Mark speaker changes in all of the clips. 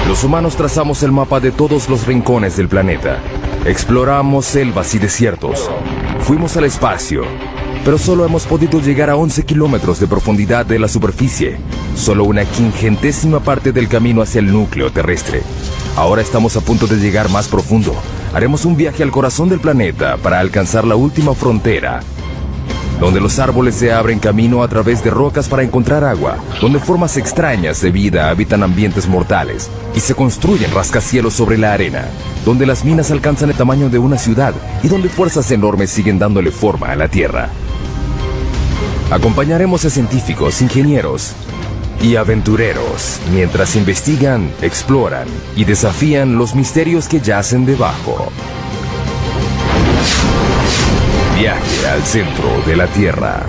Speaker 1: Los humanos trazamos el mapa de todos los rincones del planeta. Exploramos selvas y desiertos. Fuimos al espacio, pero solo hemos podido llegar a 11 kilómetros de profundidad de la superficie. Solo una 50ª parte del camino hacia el núcleo terrestre. Ahora estamos a punto de llegar más profundo. Haremos un viaje al corazón del planeta para alcanzar la última frontera, donde los árboles se abren camino a través de rocas para encontrar agua, donde formas extrañas de vida habitan ambientes mortales y se construyen rascacielos sobre la arena, donde las minas alcanzan el tamaño de una ciudad y donde fuerzas enormes siguen dándole forma a la Tierra. Acompañaremos a científicos, ingenieros y aventureros mientras investigan, exploran y desafían los misterios que yacen debajo. Viaje al centro de la Tierra.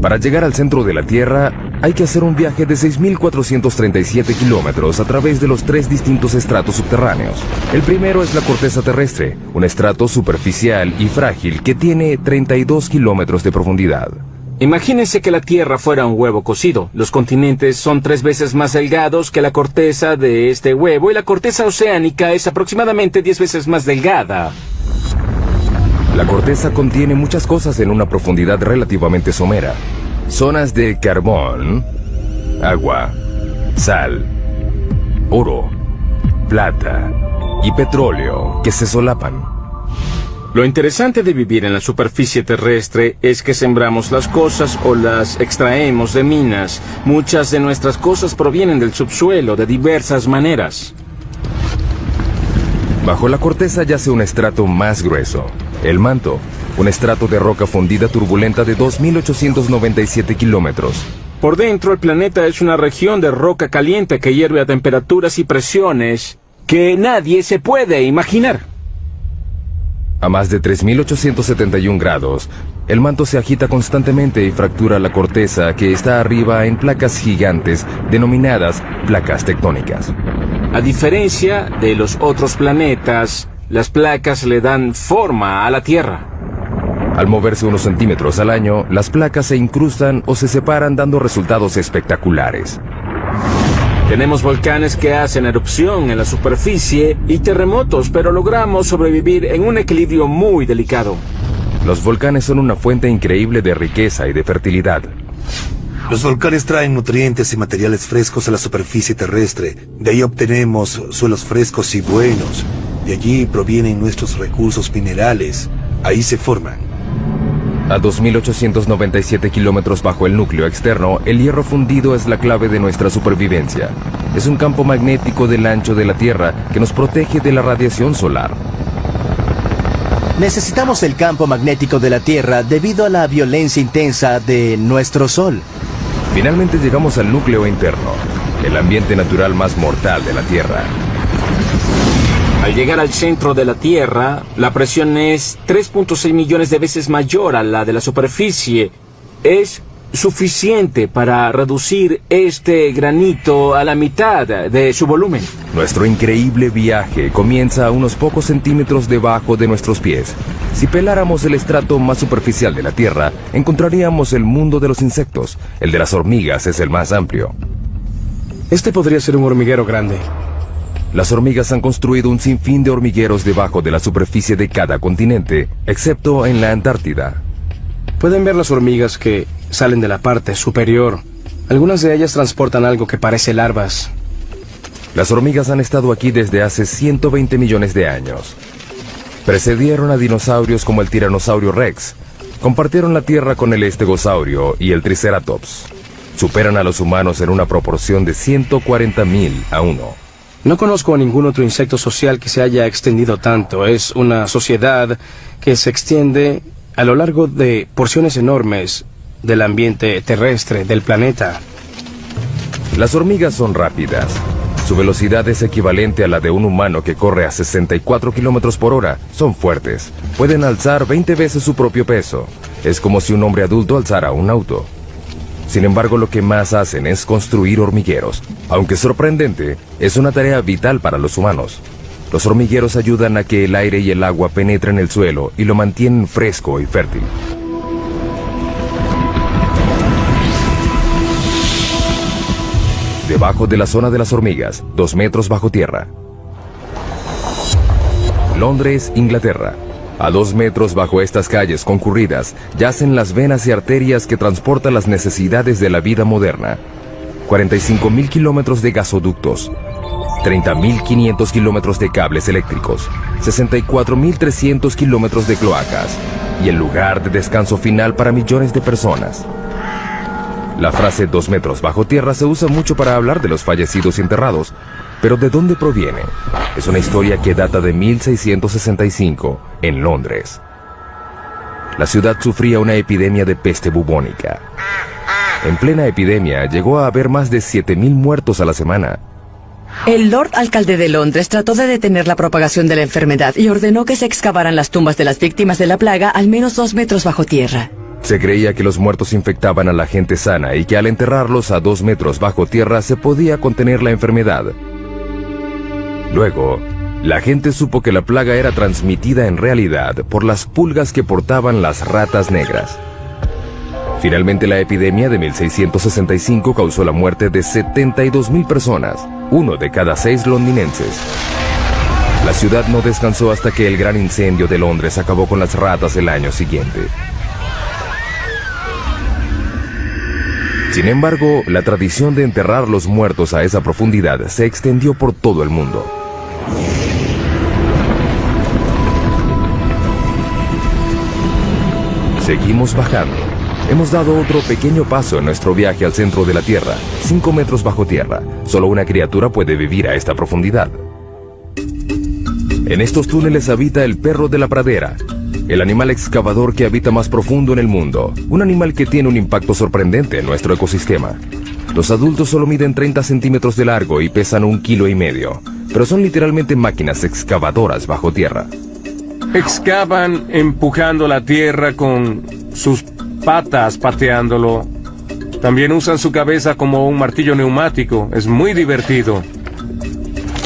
Speaker 1: Para llegar al centro de la Tierra, hay que hacer un viaje de 6.437 kilómetros a través de los 3 distintos estratos subterráneos. El primero es la corteza terrestre, un estrato superficial y frágil que tiene 32 kilómetros de profundidad.
Speaker 2: Imagínense que la Tierra fuera un huevo cocido. Los continentes son 3 veces más delgados que la corteza de este huevo y la corteza oceánica es aproximadamente 10 veces más delgada.
Speaker 1: La corteza contiene muchas cosas en una profundidad relativamente somera. Zonas de carbón, agua, sal, oro, plata y petróleo que se solapan.
Speaker 2: Lo interesante de vivir en la superficie terrestre es que sembramos las cosas o las extraemos de minas. Muchas de nuestras cosas provienen del subsuelo de diversas maneras.
Speaker 1: Bajo la corteza yace un estrato más grueso, el manto, un estrato de roca fundida turbulenta de 2.897 kilómetros.
Speaker 2: Por dentro, el planeta es una región de roca caliente que hierve a temperaturas y presiones que nadie se puede imaginar.
Speaker 1: A más de 3.871 grados, el manto se agita constantemente y fractura la corteza que está arriba en placas gigantes denominadas placas tectónicas.
Speaker 2: A diferencia de los otros planetas, las placas le dan forma a la Tierra.
Speaker 1: Al moverse unos centímetros al año, las placas se incrustan o se separan dando resultados espectaculares.
Speaker 2: Tenemos volcanes que hacen erupción en la superficie y terremotos, pero logramos sobrevivir en un equilibrio muy delicado.
Speaker 1: Los volcanes son una fuente increíble de riqueza y de fertilidad.
Speaker 3: Los volcanes traen nutrientes y materiales frescos a la superficie terrestre. De ahí obtenemos suelos frescos y buenos. De allí provienen nuestros recursos minerales. Ahí se forman.
Speaker 1: A 2.897 kilómetros bajo el núcleo externo, el hierro fundido es la clave de nuestra supervivencia. Es un campo magnético del ancho de la Tierra que nos protege de la radiación solar.
Speaker 4: Necesitamos el campo magnético de la Tierra debido a la violencia intensa de nuestro Sol.
Speaker 1: Finalmente llegamos al núcleo interno, el ambiente natural más mortal de la Tierra.
Speaker 2: Al llegar al centro de la Tierra, la presión es 3.6 millones de veces mayor a la de la superficie. Es suficiente para reducir este granito a la mitad de su volumen.
Speaker 1: Nuestro increíble viaje comienza a unos pocos centímetros debajo de nuestros pies. Si peláramos el estrato más superficial de la Tierra, encontraríamos el mundo de los insectos. El de las hormigas es el más amplio.
Speaker 5: Este podría ser un hormiguero grande.
Speaker 1: Las hormigas han construido un sinfín de hormigueros debajo de la superficie de cada continente, excepto en la Antártida.
Speaker 5: Pueden ver las hormigas que salen de la parte superior. Algunas de ellas transportan algo que parece larvas.
Speaker 1: Las hormigas han estado aquí desde hace 120 millones de años. Precedieron a dinosaurios como el tiranosaurio Rex. Compartieron la Tierra con el estegosaurio y el triceratops. Superan a los humanos en una proporción de 140.000 a 1.
Speaker 5: No conozco a ningún otro insecto social que se haya extendido tanto. Es una sociedad que se extiende a lo largo de porciones enormes del ambiente terrestre del planeta.
Speaker 1: Las hormigas son rápidas. Su velocidad es equivalente a la de un humano que corre a 64 kilómetros por hora. Son fuertes. Pueden alzar 20 veces su propio peso. Es como si un hombre adulto alzara un auto. Sin embargo, lo que más hacen es construir hormigueros. Aunque sorprendente, es una tarea vital para los humanos. Los hormigueros ayudan a que el aire y el agua penetren el suelo y lo mantienen fresco y fértil. debajo de la zona de las hormigas, 2 metros bajo tierra. Londres, Inglaterra. A 2 metros bajo estas calles concurridas yacen las venas y arterias que transportan las necesidades de la vida moderna. 45.000 kilómetros de gasoductos, 30.500 kilómetros de cables eléctricos, 64.300 kilómetros de cloacas y el lugar de descanso final para millones de personas. La frase 2 metros bajo tierra se usa mucho para hablar de los fallecidos y enterrados, pero ¿de dónde proviene? Es una historia que data de 1665 en Londres. La ciudad sufría una epidemia de peste bubónica. En plena epidemia llegó a haber más de 7.000 muertos a la semana.
Speaker 6: El Lord Alcalde de Londres trató de detener la propagación de la enfermedad y ordenó que se excavaran las tumbas de las víctimas de la plaga al menos 2 metros bajo tierra.
Speaker 1: Se creía que los muertos infectaban a la gente sana y que al enterrarlos a 2 metros bajo tierra se podía contener la enfermedad. Luego, la gente supo que la plaga era transmitida en realidad por las pulgas que portaban las ratas negras. Finalmente, la epidemia de 1665 causó la muerte de 72.000 personas, 1 de cada 6 londinenses. La ciudad no descansó hasta que el gran incendio de Londres acabó con las ratas el año siguiente. Sin embargo, la tradición de enterrar los muertos a esa profundidad se extendió por todo el mundo. Seguimos bajando. Hemos dado otro pequeño paso en nuestro viaje al centro de la Tierra, 5 metros bajo tierra. Solo una criatura puede vivir a esta profundidad. En estos túneles habita el perro de la pradera, el animal excavador que habita más profundo en el mundo. Un animal que tiene un impacto sorprendente en nuestro ecosistema. Los adultos solo miden 30 centímetros de largo y pesan 1,5 kilos, pero son literalmente máquinas excavadoras bajo tierra.
Speaker 7: Excavan empujando la tierra con sus patas, pateándolo. También usan su cabeza como un martillo neumático. Es muy divertido.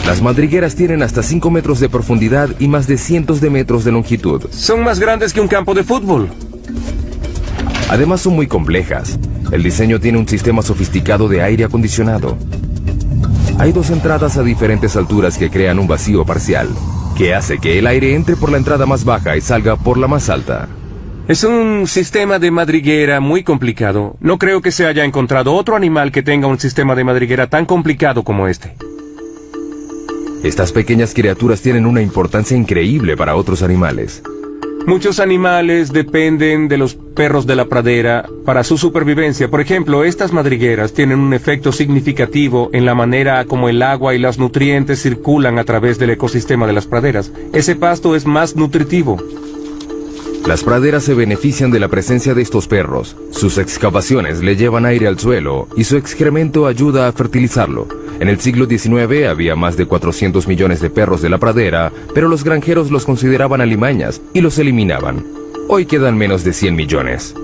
Speaker 1: Las madrigueras tienen hasta 5 metros de profundidad y más de cientos de metros de longitud.
Speaker 7: Son más grandes que un campo de fútbol.
Speaker 1: Además son muy complejas. El diseño tiene un sistema sofisticado de aire acondicionado. Hay 2 entradas a diferentes alturas que crean un vacío parcial, que hace que el aire entre por la entrada más baja y salga por la más alta.
Speaker 7: Es un sistema de madriguera muy complicado. No creo que se haya encontrado otro animal que tenga un sistema de madriguera tan complicado como este.
Speaker 1: Estas pequeñas criaturas tienen una importancia increíble para otros animales.
Speaker 7: Muchos animales dependen de los perros de la pradera para su supervivencia. Por ejemplo, estas madrigueras tienen un efecto significativo en la manera como el agua y los nutrientes circulan a través del ecosistema de las praderas. Ese pasto es más nutritivo.
Speaker 1: Las praderas se benefician de la presencia de estos perros. Sus excavaciones le llevan aire al suelo y su excremento ayuda a fertilizarlo. En el siglo XIX había más de 400 millones de perros de la pradera, pero los granjeros los consideraban alimañas y los eliminaban. Hoy quedan menos de 100 millones.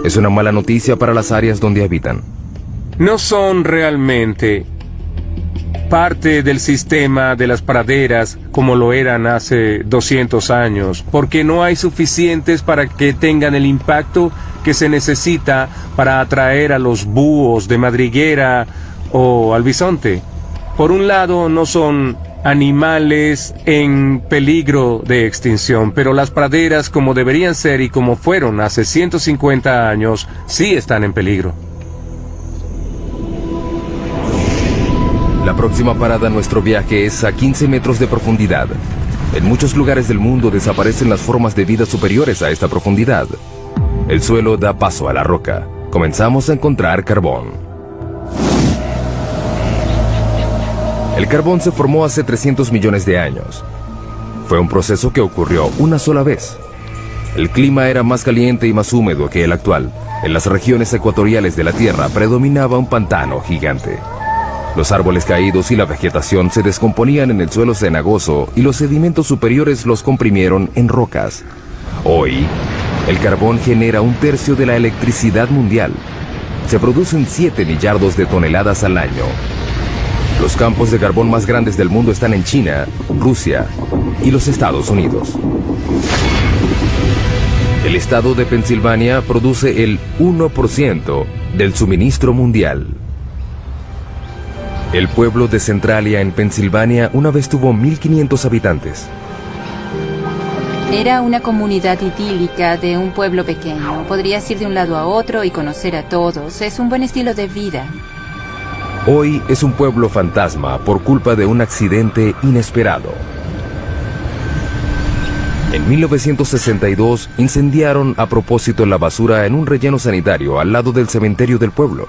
Speaker 1: Es una mala noticia para las áreas donde habitan.
Speaker 7: No son realmente parte del sistema de las praderas como lo eran hace 200 años, porque no hay suficientes para que tengan el impacto que se necesita para atraer a los búhos de madriguera o al bisonte. Por un lado, no son animales en peligro de extinción, pero las praderas, como deberían ser y como fueron hace 150 años, sí están en peligro.
Speaker 1: La próxima parada en nuestro viaje es a 15 metros de profundidad. En muchos lugares del mundo desaparecen las formas de vida superiores a esta profundidad. El suelo da paso a la roca. Comenzamos a encontrar carbón. El carbón se formó hace 300 millones de años. Fue un proceso que ocurrió una sola vez. El clima era más caliente y más húmedo que el actual. En las regiones ecuatoriales de la Tierra predominaba un pantano gigante. Los árboles caídos y la vegetación se descomponían en el suelo cenagoso y los sedimentos superiores los comprimieron en rocas. Hoy, el carbón genera 1/3 de la electricidad mundial. Se producen 7 millardos de toneladas al año. Los campos de carbón más grandes del mundo están en China, Rusia y los Estados Unidos. El estado de Pensilvania produce el 1% del suministro mundial. El pueblo de Centralia en Pensilvania una vez tuvo 1500 habitantes.
Speaker 8: Era una comunidad idílica de un pueblo pequeño. Podrías ir de un lado a otro y conocer a todos. Es un buen estilo de vida.
Speaker 1: Hoy es un pueblo fantasma por culpa de un accidente inesperado. En 1962 incendiaron a propósito la basura en un relleno sanitario al lado del cementerio del pueblo.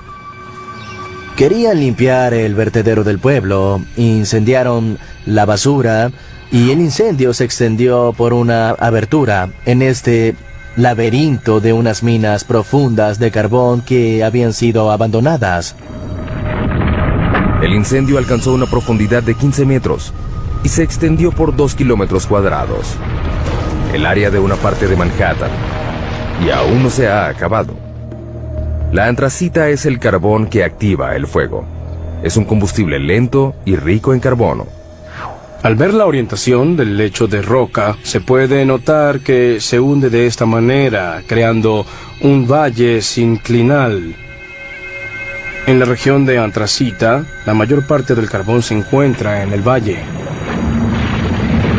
Speaker 4: Querían limpiar el vertedero del pueblo, incendiaron la basura y el incendio se extendió por una abertura en este laberinto de unas minas profundas de carbón que habían sido abandonadas.
Speaker 1: El incendio alcanzó una profundidad de 15 metros y se extendió por 2 kilómetros cuadrados. El área de una parte de Manhattan, y aún no se ha acabado. La antracita es el carbón que activa el fuego. Es un combustible lento y rico en carbono.
Speaker 5: Al ver la orientación del lecho de roca, se puede notar que se hunde de esta manera, creando un valle sinclinal. En la región de Antracita, la mayor parte del carbón se encuentra en el valle.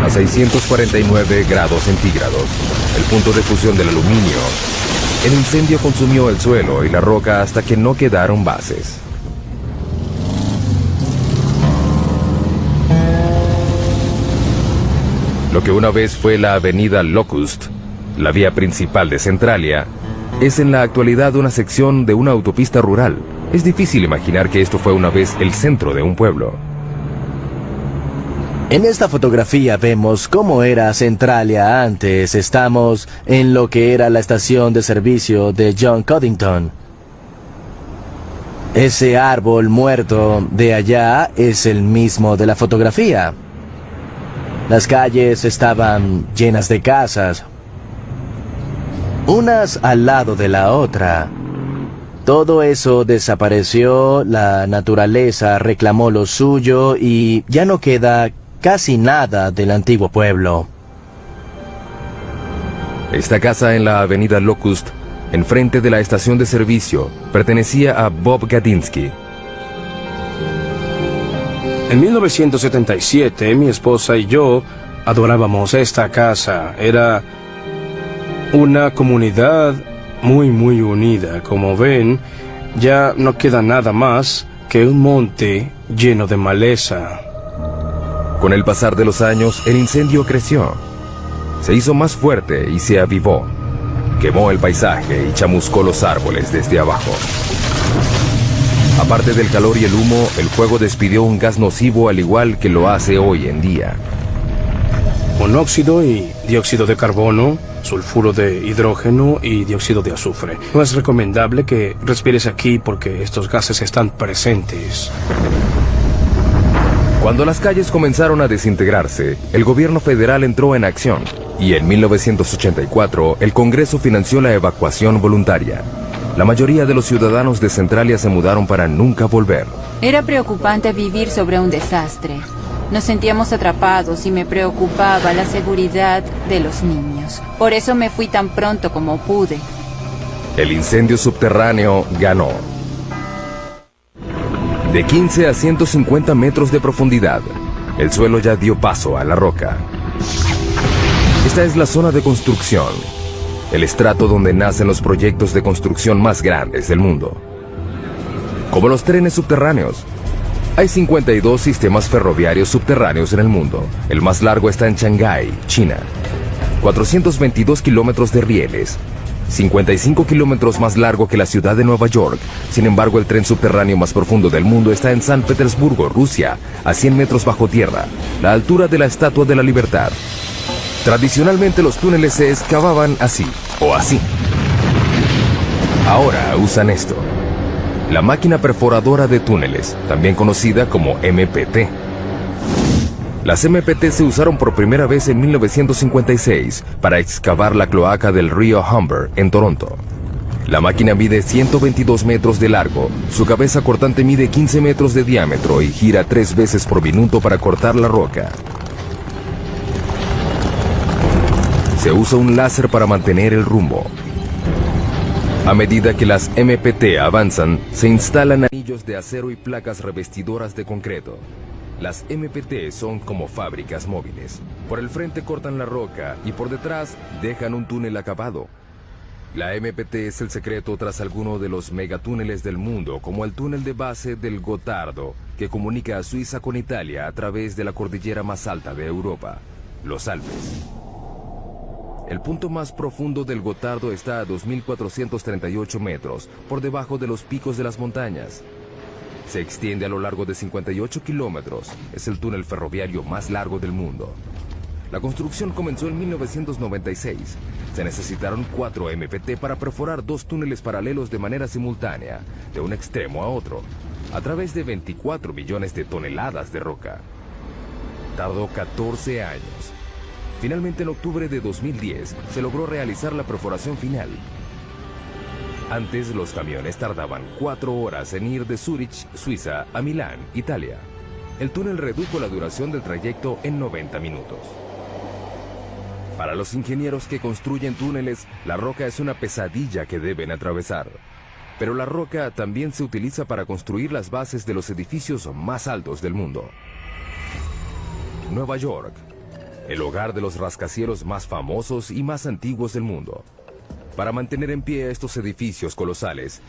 Speaker 1: A 649 grados centígrados, el punto de fusión del aluminio, el incendio consumió el suelo y la roca hasta que no quedaron bases. Lo que una vez fue la avenida Locust, la vía principal de Centralia, es en la actualidad una sección de una autopista rural. Es difícil imaginar que esto fue una vez el centro de un pueblo.
Speaker 4: En esta fotografía vemos cómo era Centralia antes. Estamos en lo que era la estación de servicio de John Codington. Ese árbol muerto de allá es el mismo de la fotografía. Las calles estaban llenas de casas, unas al lado de la otra. Todo eso desapareció, la naturaleza reclamó lo suyo y ya no queda casi nada del antiguo pueblo.
Speaker 1: Esta casa en la avenida Locust, enfrente de la estación de servicio, pertenecía a Bob Gadinsky.
Speaker 5: En 1977, mi esposa y yo adorábamos esta casa. Era una comunidad muy unida. Como ven, ya no queda nada más que un monte lleno de maleza.
Speaker 1: Con el pasar de los años, el incendio creció. Se hizo más fuerte y se avivó. Quemó el paisaje y chamuscó los árboles desde abajo. Aparte del calor y el humo, el fuego despidió un gas nocivo al igual que lo hace hoy en día.
Speaker 5: Monóxido y dióxido de carbono, sulfuro de hidrógeno y dióxido de azufre. No es recomendable que respires aquí porque estos gases están presentes.
Speaker 1: Cuando las calles comenzaron a desintegrarse, el gobierno federal entró en acción y en 1984 el Congreso financió la evacuación voluntaria. La mayoría de los ciudadanos de Centralia se mudaron para nunca volver.
Speaker 8: Era preocupante vivir sobre un desastre. Nos sentíamos atrapados y me preocupaba la seguridad de los niños. Por eso me fui tan pronto como pude.
Speaker 1: El incendio subterráneo ganó. De 15 a 150 metros de profundidad, el suelo ya dio paso a la roca. Esta es la zona de construcción, el estrato donde nacen los proyectos de construcción más grandes del mundo. Como los trenes subterráneos, hay 52 sistemas ferroviarios subterráneos en el mundo. El más largo está en Shanghái, China. 422 kilómetros de rieles, 55 kilómetros más largo que la ciudad de Nueva York. Sin embargo, el tren subterráneo más profundo del mundo está en San Petersburgo, Rusia, a 100 metros bajo tierra, la altura de la Estatua de la Libertad. Tradicionalmente los túneles se excavaban así o así. Ahora usan esto. La máquina perforadora de túneles, también conocida como MPT. Las MPT se usaron por primera vez en 1956 para excavar la cloaca del río Humber en Toronto. La máquina mide 122 metros de largo, su cabeza cortante mide 15 metros de diámetro y gira 3 veces por minuto para cortar la roca. Se usa un láser para mantener el rumbo. A medida que las MPT avanzan, se instalan anillos de acero y placas revestidoras de concreto. Las MPT son como fábricas móviles. Por el frente cortan la roca y por detrás dejan un túnel acabado. La MPT es el secreto tras alguno de los megatúneles del mundo, como el túnel de base del Gotardo, que comunica a Suiza con Italia a través de la cordillera más alta de Europa, los Alpes. El punto más profundo del Gotardo está a 2.438 metros, por debajo de los picos de las montañas. Se extiende a lo largo de 58 kilómetros. Es el túnel ferroviario más largo del mundo. La construcción comenzó en 1996. Se necesitaron 4 MPT para perforar 2 túneles paralelos de manera simultánea, de un extremo a otro, a través de 24 millones de toneladas de roca. Tardó 14 años. Finalmente, en octubre de 2010, se logró realizar la perforación final. Antes, los camiones tardaban 4 horas en ir de Zúrich, Suiza, a Milán, Italia. El túnel redujo la duración del trayecto en 90 minutos. Para los ingenieros que construyen túneles, la roca es una pesadilla que deben atravesar. Pero la roca también se utiliza para construir las bases de los edificios más altos del mundo. Nueva York, el hogar de los rascacielos más famosos y más antiguos del mundo. Para mantener en pie estos edificios colosales,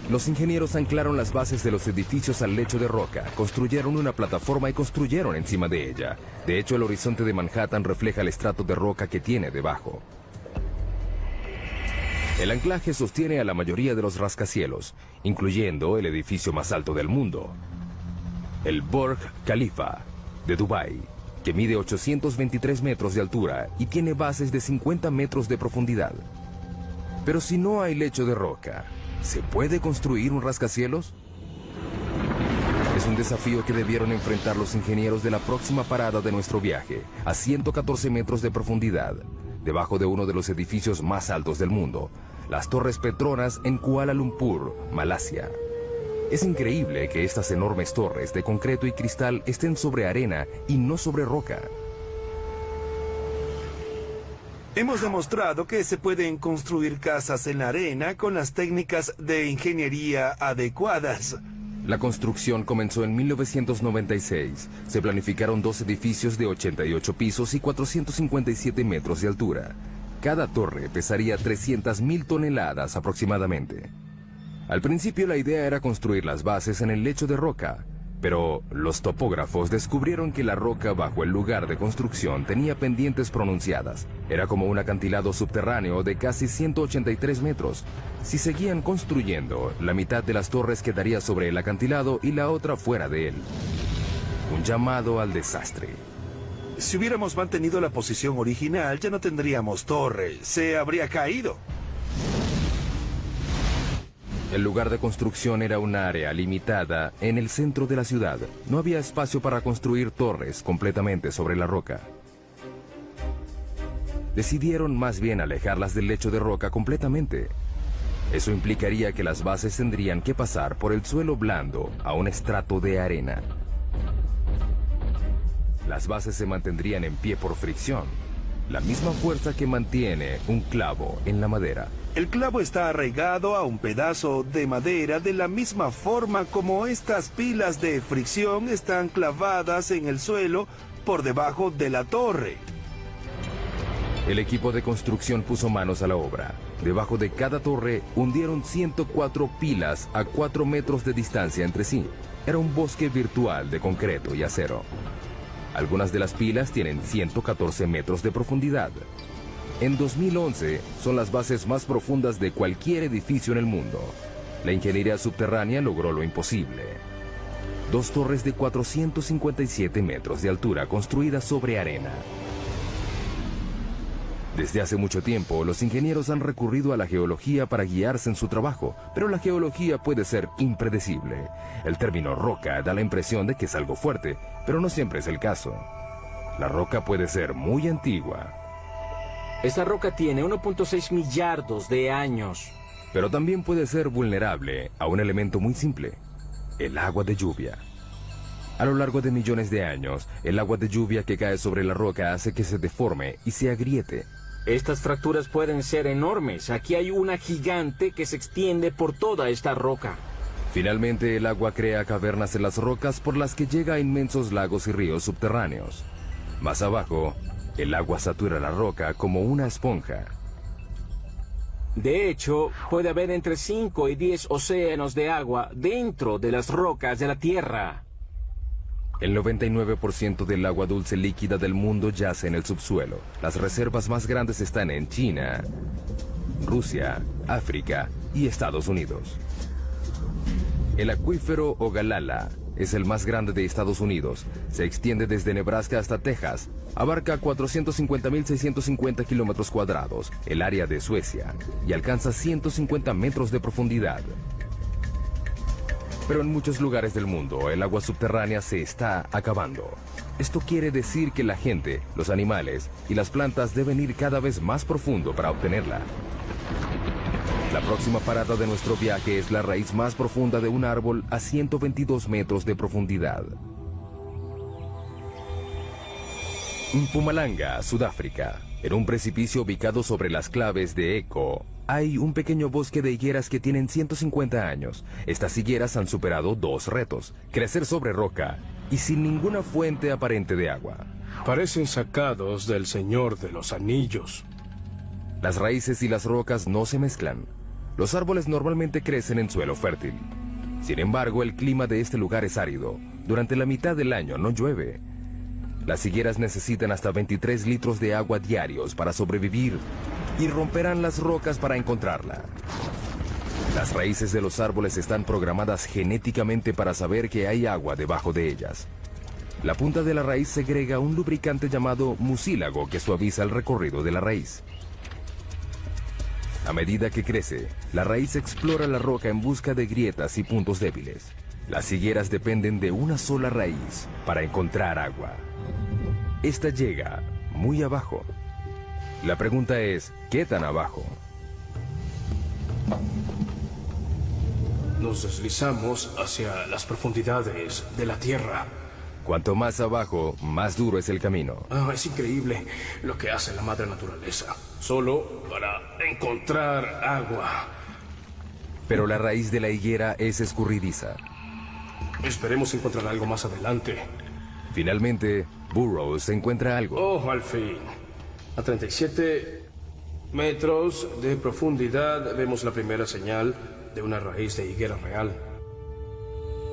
Speaker 1: los ingenieros anclaron las bases de los edificios al lecho de roca, construyeron una plataforma y construyeron encima de ella. De hecho, el horizonte de Manhattan refleja el estrato de roca que tiene debajo. El anclaje sostiene a la mayoría de los rascacielos, incluyendo el edificio más alto del mundo, el Burj Khalifa de Dubái, que mide 823 metros de altura y tiene bases de 50 metros de profundidad. Pero si no hay lecho de roca, ¿se puede construir un rascacielos? Es un desafío que debieron enfrentar los ingenieros de la próxima parada de nuestro viaje, a 114 metros de profundidad, debajo de uno de los edificios más altos del mundo, las Torres Petronas en Kuala Lumpur, Malasia. Es increíble que estas enormes torres de concreto y cristal estén sobre arena y no sobre roca.
Speaker 3: Hemos demostrado que se pueden construir casas en la arena con las técnicas de ingeniería adecuadas.
Speaker 1: La construcción comenzó en 1996. Se planificaron 2 edificios de 88 pisos y 457 metros de altura. Cada torre pesaría 300.000 toneladas aproximadamente. Al principio la idea era construir las bases en el lecho de roca, pero los topógrafos descubrieron que la roca bajo el lugar de construcción tenía pendientes pronunciadas. Era como un acantilado subterráneo de casi 183 metros. Si seguían construyendo, la mitad de las torres quedaría sobre el acantilado y la otra fuera de él. Un llamado al desastre.
Speaker 3: Si hubiéramos mantenido la posición original, ya no tendríamos torre. Se habría caído.
Speaker 1: El lugar de construcción era un área limitada en el centro de la ciudad. No había espacio para construir torres completamente sobre la roca. Decidieron más bien alejarlas del lecho de roca completamente. Eso implicaría que las bases tendrían que pasar por el suelo blando a un estrato de arena. Las bases se mantendrían en pie por fricción, la misma fuerza que mantiene un clavo en la madera.
Speaker 3: El clavo está arraigado a un pedazo de madera de la misma forma como estas pilas de fricción están clavadas en el suelo por debajo de la torre.
Speaker 1: El equipo de construcción puso manos a la obra. Debajo de cada torre hundieron 104 pilas a 4 metros de distancia entre sí. Era un bosque virtual de concreto y acero. Algunas de las pilas tienen 114 metros de profundidad. En 2011 son las bases más profundas de cualquier edificio en el mundo. La ingeniería subterránea logró lo imposible. 2 torres de 457 metros de altura construidas sobre arena. Desde hace mucho tiempo, los ingenieros han recurrido a la geología para guiarse en su trabajo, pero la geología puede ser impredecible. El término roca da la impresión de que es algo fuerte, pero no siempre es el caso. La roca puede ser muy antigua.
Speaker 2: Esta roca tiene 1.6 millardos de años.
Speaker 1: Pero también puede ser vulnerable a un elemento muy simple: el agua de lluvia. A lo largo de millones de años, el agua de lluvia que cae sobre la roca hace que se deforme y se agriete.
Speaker 2: Estas fracturas pueden ser enormes. Aquí hay una gigante que se extiende por toda esta roca.
Speaker 1: Finalmente, el agua crea cavernas en las rocas por las que llega a inmensos lagos y ríos subterráneos. Más abajo, el agua satura la roca como una esponja.
Speaker 2: De hecho, puede haber entre 5 y 10 océanos de agua dentro de las rocas de la Tierra.
Speaker 1: El 99% del agua dulce líquida del mundo yace en el subsuelo. Las reservas más grandes están en China, Rusia, África y Estados Unidos. El acuífero Ogallala es el más grande de Estados Unidos. Se extiende desde Nebraska hasta Texas. Abarca 450.650 kilómetros cuadrados, el área de Suecia, y alcanza 150 metros de profundidad. Pero en muchos lugares del mundo, el agua subterránea se está acabando. Esto quiere decir que la gente, los animales y las plantas deben ir cada vez más profundo para obtenerla. La próxima parada de nuestro viaje es la raíz más profunda de un árbol a 122 metros de profundidad. Mpumalanga, Sudáfrica. En un precipicio ubicado sobre las claves de Eco, hay un pequeño bosque de higueras que tienen 150 años. Estas higueras han superado 2 retos: crecer sobre roca y sin ninguna fuente aparente de agua.
Speaker 5: Parecen sacados del Señor de los Anillos.
Speaker 1: Las raíces y las rocas no se mezclan. Los árboles normalmente crecen en suelo fértil. Sin embargo, el clima de este lugar es árido. Durante la mitad del año no llueve. Las higueras necesitan hasta 23 litros de agua diarios para sobrevivir y romperán las rocas para encontrarla. Las raíces de los árboles están programadas genéticamente para saber que hay agua debajo de ellas. La punta de la raíz segrega un lubricante llamado mucílago que suaviza el recorrido de la raíz. A medida que crece, la raíz explora la roca en busca de grietas y puntos débiles. Las higueras dependen de una sola raíz para encontrar agua. Esta llega muy abajo. La pregunta es, ¿qué tan abajo?
Speaker 5: Nos deslizamos hacia las profundidades de la Tierra.
Speaker 1: Cuanto más abajo, más duro es el camino.
Speaker 5: Es increíble lo que hace la madre naturaleza, solo para encontrar agua.
Speaker 1: Pero la raíz de la higuera es escurridiza.
Speaker 5: Esperemos encontrar algo más adelante.
Speaker 1: Finalmente, Burroughs encuentra algo.
Speaker 5: Oh, al fin. A 37 metros de profundidad vemos la primera señal de una raíz de higuera real.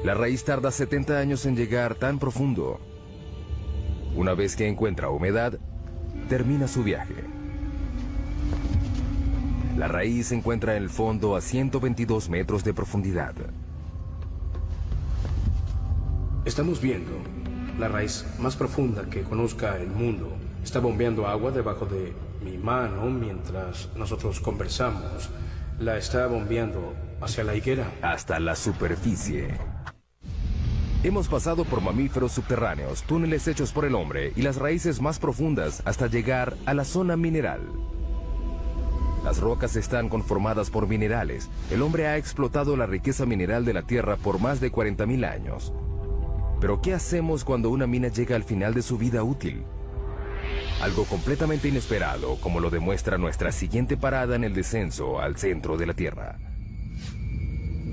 Speaker 1: La raíz tarda 70 años en llegar tan profundo. Una vez que encuentra humedad, termina su viaje. La raíz se encuentra en el fondo a 122 metros de profundidad.
Speaker 5: Estamos viendo la raíz más profunda que conozca el mundo. Está bombeando agua debajo de mi mano mientras nosotros conversamos. La está bombeando hacia la higuera.
Speaker 1: Hasta la superficie. Hemos pasado por mamíferos subterráneos, túneles hechos por el hombre y las raíces más profundas hasta llegar a la zona mineral. Las rocas están conformadas por minerales. El hombre ha explotado la riqueza mineral de la Tierra por más de 40.000 años. Pero ¿qué hacemos cuando una mina llega al final de su vida útil? Algo completamente inesperado, como lo demuestra nuestra siguiente parada en el descenso al centro de la Tierra.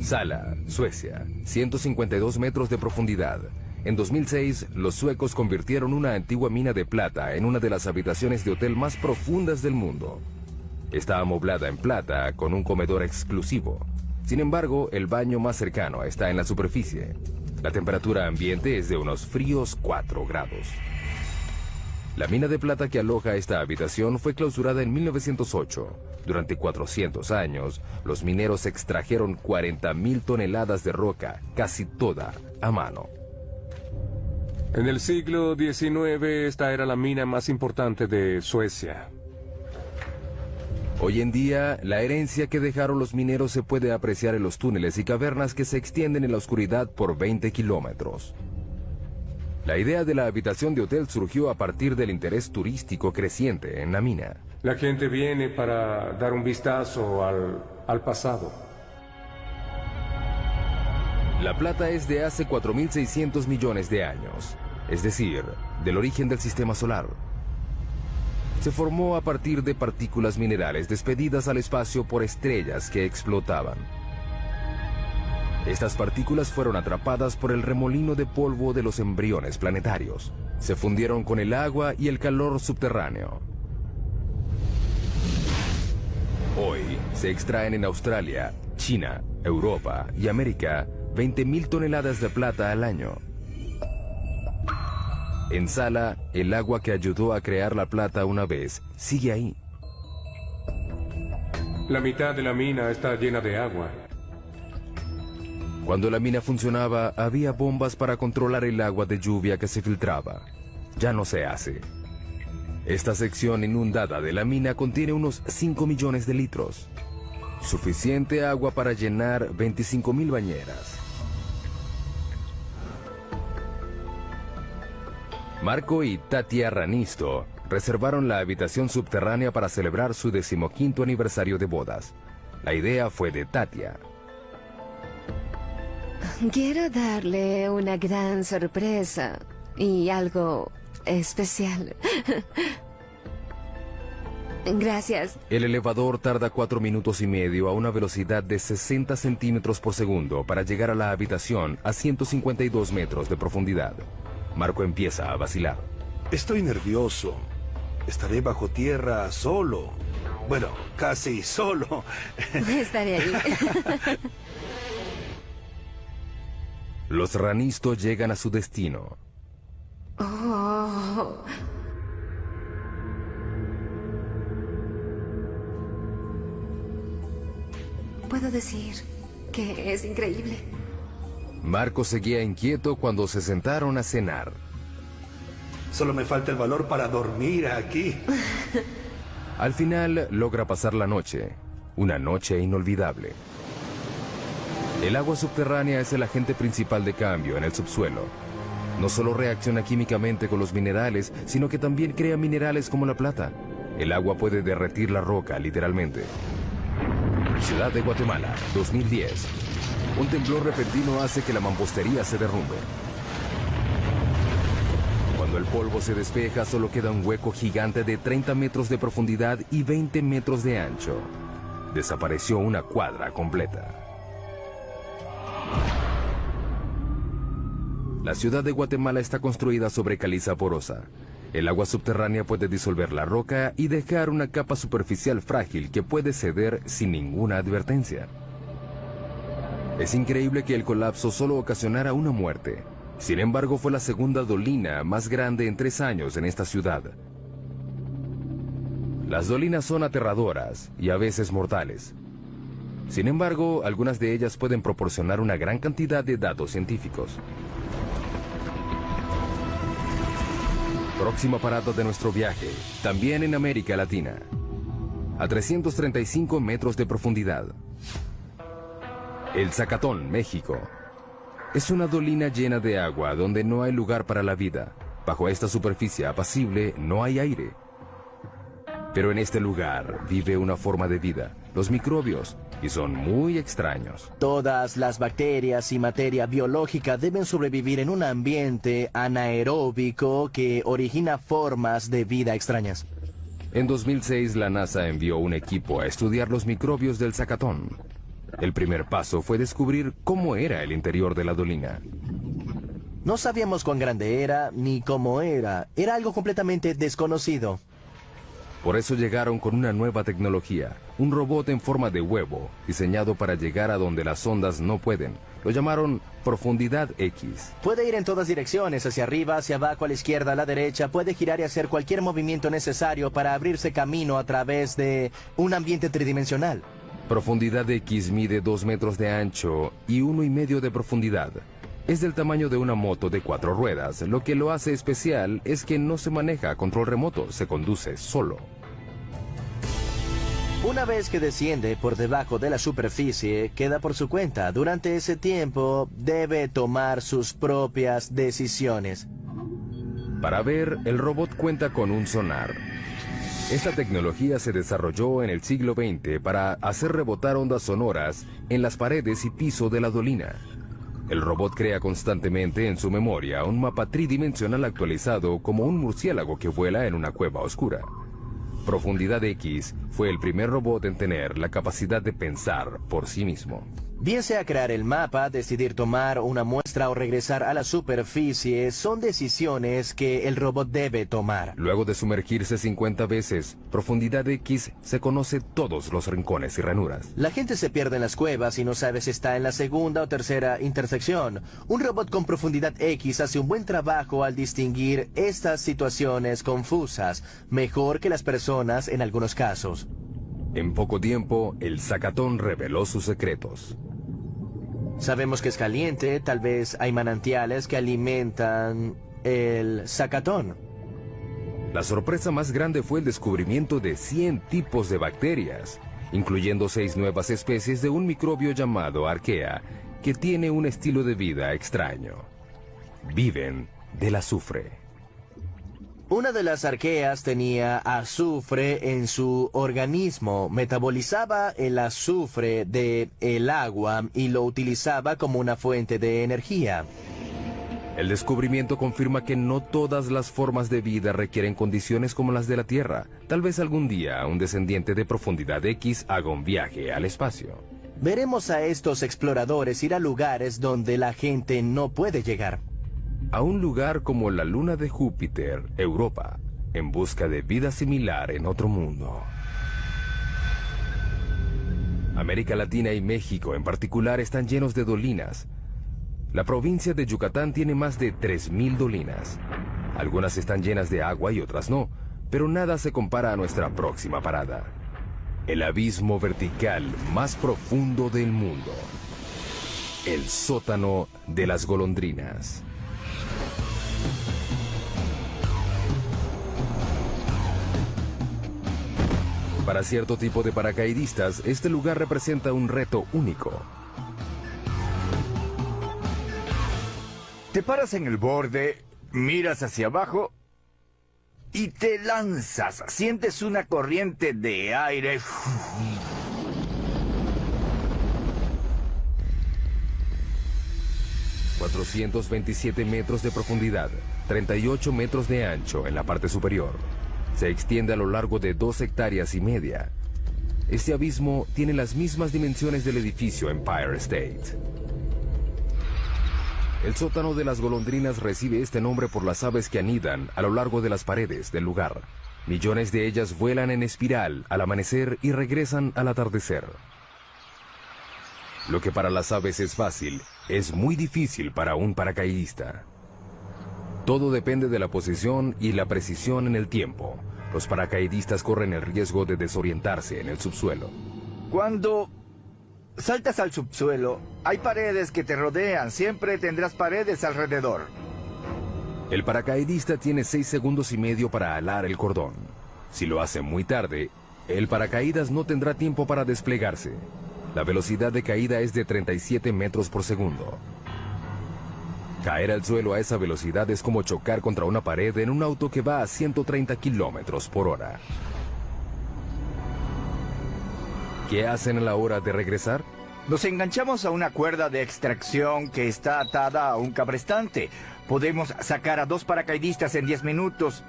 Speaker 1: Sala, Suecia, 152 metros de profundidad. En 2006, los suecos convirtieron una antigua mina de plata en una de las habitaciones de hotel más profundas del mundo. Está amoblada en plata con un comedor exclusivo. Sin embargo, el baño más cercano está en la superficie. La temperatura ambiente es de unos fríos 4 grados. La mina de plata que aloja esta habitación fue clausurada en 1908. Durante 400 años, los mineros extrajeron 40.000 toneladas de roca, casi toda a mano.
Speaker 7: En el siglo XIX, esta era la mina más importante de Suecia.
Speaker 1: Hoy en día, la herencia que dejaron los mineros se puede apreciar en los túneles y cavernas que se extienden en la oscuridad por 20 kilómetros. La idea de la habitación de hotel surgió a partir del interés turístico creciente en la mina.
Speaker 7: La gente viene para dar un vistazo al pasado.
Speaker 1: La plata es de hace 4.600 millones de años, es decir, del origen del sistema solar. se formó a partir de partículas minerales despedidas al espacio por estrellas que explotaban. Estas partículas fueron atrapadas por el remolino de polvo de los embriones planetarios. Se fundieron con el agua y el calor subterráneo. Hoy se extraen en Australia, China, Europa y América 20.000 toneladas de plata al año. En Sala, el agua que ayudó a crear la plata una vez sigue ahí.
Speaker 7: La mitad de la mina está llena de agua.
Speaker 1: Cuando la mina funcionaba, había bombas para controlar el agua de lluvia que se filtraba. Ya no se hace. Esta sección inundada de la mina contiene unos 5 millones de litros. Suficiente agua para llenar 25.000 bañeras. Marco y Tatia Ranisto reservaron la habitación subterránea para celebrar su 15º aniversario de bodas. La idea fue de Tatia.
Speaker 9: Quiero darle una gran sorpresa y algo especial. Gracias.
Speaker 1: El elevador tarda 4 minutos y medio a una velocidad de 60 centímetros por segundo para llegar a la habitación a 152 metros de profundidad. Marco empieza a vacilar.
Speaker 3: Estoy nervioso. Estaré bajo tierra solo. Bueno, casi solo.
Speaker 9: Estaré ahí.
Speaker 1: Los Ranisto llegan a su destino.
Speaker 9: Oh. Puedo decir que es increíble.
Speaker 1: Marco seguía inquieto cuando se sentaron a cenar.
Speaker 3: Solo me falta el valor para dormir aquí.
Speaker 1: Al final logra pasar la noche. Una noche inolvidable. El agua subterránea es el agente principal de cambio en el subsuelo. No solo reacciona químicamente con los minerales, sino que también crea minerales como la plata. El agua puede derretir la roca, literalmente. Ciudad de Guatemala, 2010. Un temblor repentino hace que la mampostería se derrumbe. Cuando el polvo se despeja, solo queda un hueco gigante de 30 metros de profundidad y 20 metros de ancho. Desapareció una cuadra completa. La ciudad de Guatemala está construida sobre caliza porosa. El agua subterránea puede disolver la roca y dejar una capa superficial frágil que puede ceder sin ninguna advertencia. Es increíble que el colapso solo ocasionara una muerte. Sin embargo, fue la segunda dolina más grande en 3 años en esta ciudad. Las dolinas son aterradoras y a veces mortales. Sin embargo, algunas de ellas pueden proporcionar una gran cantidad de datos científicos. Próxima parada de nuestro viaje, también en América Latina. A 335 metros de profundidad. El Zacatón, México. Es una dolina llena de agua donde no hay lugar para la vida. Bajo esta superficie apacible no hay aire. Pero en este lugar vive una forma de vida, los microbios, y son muy extraños.
Speaker 4: Todas las bacterias y materia biológica deben sobrevivir en un ambiente anaeróbico que origina formas de vida extrañas.
Speaker 1: En 2006, la NASA envió un equipo a estudiar los microbios del Zacatón. El primer paso fue descubrir cómo era el interior de la dolina.
Speaker 4: No sabíamos cuán grande era, ni cómo era. Era algo completamente desconocido.
Speaker 1: Por eso llegaron con una nueva tecnología, un robot en forma de huevo, diseñado para llegar a donde las ondas no pueden. Lo llamaron Profundidad X.
Speaker 4: Puede ir en todas direcciones, hacia arriba, hacia abajo, a la izquierda, a la derecha. Puede girar y hacer cualquier movimiento necesario para abrirse camino a través de un ambiente tridimensional.
Speaker 1: Profundidad X mide 2 metros de ancho y 1,5 de profundidad. Es del tamaño de una moto de 4 ruedas. Lo que lo hace especial es que no se maneja a control remoto, se conduce solo.
Speaker 4: Una vez que desciende por debajo de la superficie, queda por su cuenta. Durante ese tiempo, debe tomar sus propias decisiones.
Speaker 1: Para ver, el robot cuenta con un sonar. Esta tecnología se desarrolló en el siglo XX para hacer rebotar ondas sonoras en las paredes y piso de la dolina. El robot crea constantemente en su memoria un mapa tridimensional actualizado como un murciélago que vuela en una cueva oscura. Profundidad X fue el primer robot en tener la capacidad de pensar por sí mismo.
Speaker 4: Bien sea crear el mapa, decidir tomar una muestra o regresar a la superficie, son decisiones que el robot debe tomar.
Speaker 1: Luego de sumergirse 50 veces, Profundidad X se conoce todos los rincones y ranuras.
Speaker 4: La gente se pierde en las cuevas y no sabe si está en la segunda o tercera intersección. Un robot con Profundidad X hace un buen trabajo al distinguir estas situaciones confusas, mejor que las personas en algunos casos.
Speaker 1: En poco tiempo, el Zacatón reveló sus secretos.
Speaker 4: Sabemos que es caliente, tal vez hay manantiales que alimentan el Zacatón.
Speaker 1: La sorpresa más grande fue el descubrimiento de 100 tipos de bacterias, incluyendo 6 nuevas especies de un microbio llamado Archaea, que tiene un estilo de vida extraño. Viven del azufre.
Speaker 4: Una de las arqueas tenía azufre en su organismo, metabolizaba el azufre del agua y lo utilizaba como una fuente de energía.
Speaker 1: El descubrimiento confirma que no todas las formas de vida requieren condiciones como las de la Tierra. Tal vez algún día un descendiente de Profundidad X haga un viaje al espacio.
Speaker 4: Veremos a estos exploradores ir a lugares donde la gente no puede llegar.
Speaker 1: A un lugar como la luna de Júpiter, Europa, en busca de vida similar en otro mundo. América Latina y México en particular están llenos de dolinas. La provincia de Yucatán tiene más de 3.000 dolinas. Algunas están llenas de agua y otras no, pero nada se compara a nuestra próxima parada. El abismo vertical más profundo del mundo. El sótano de las golondrinas. Para cierto tipo de paracaidistas, este lugar representa un reto único.
Speaker 10: Te paras en el borde, miras hacia abajo y te lanzas. Sientes una corriente de aire.
Speaker 1: 427 metros de profundidad, 38 metros de ancho en la parte superior. Se extiende a lo largo de 2,5 hectáreas. Este abismo tiene las mismas dimensiones del edificio Empire State. El sótano de las golondrinas recibe este nombre por las aves que anidan a lo largo de las paredes del lugar. Millones de ellas vuelan en espiral al amanecer y regresan al atardecer. Lo que para las aves es fácil, es muy difícil para un paracaidista. Todo depende de la posición y la precisión en el tiempo. Los paracaidistas corren el riesgo de desorientarse en el subsuelo.
Speaker 10: Cuando saltas al subsuelo, hay paredes que te rodean. Siempre tendrás paredes alrededor.
Speaker 1: El paracaidista tiene 6,5 segundos para alar el cordón. Si lo hace muy tarde, el paracaídas no tendrá tiempo para desplegarse. La velocidad de caída es de 37 metros por segundo. Caer al suelo a esa velocidad es como chocar contra una pared en un auto que va a 130 kilómetros por hora. ¿Qué hacen a la hora de regresar?
Speaker 10: Nos enganchamos a una cuerda de extracción que está atada a un cabrestante. Podemos sacar a 2 paracaidistas en 10 minutos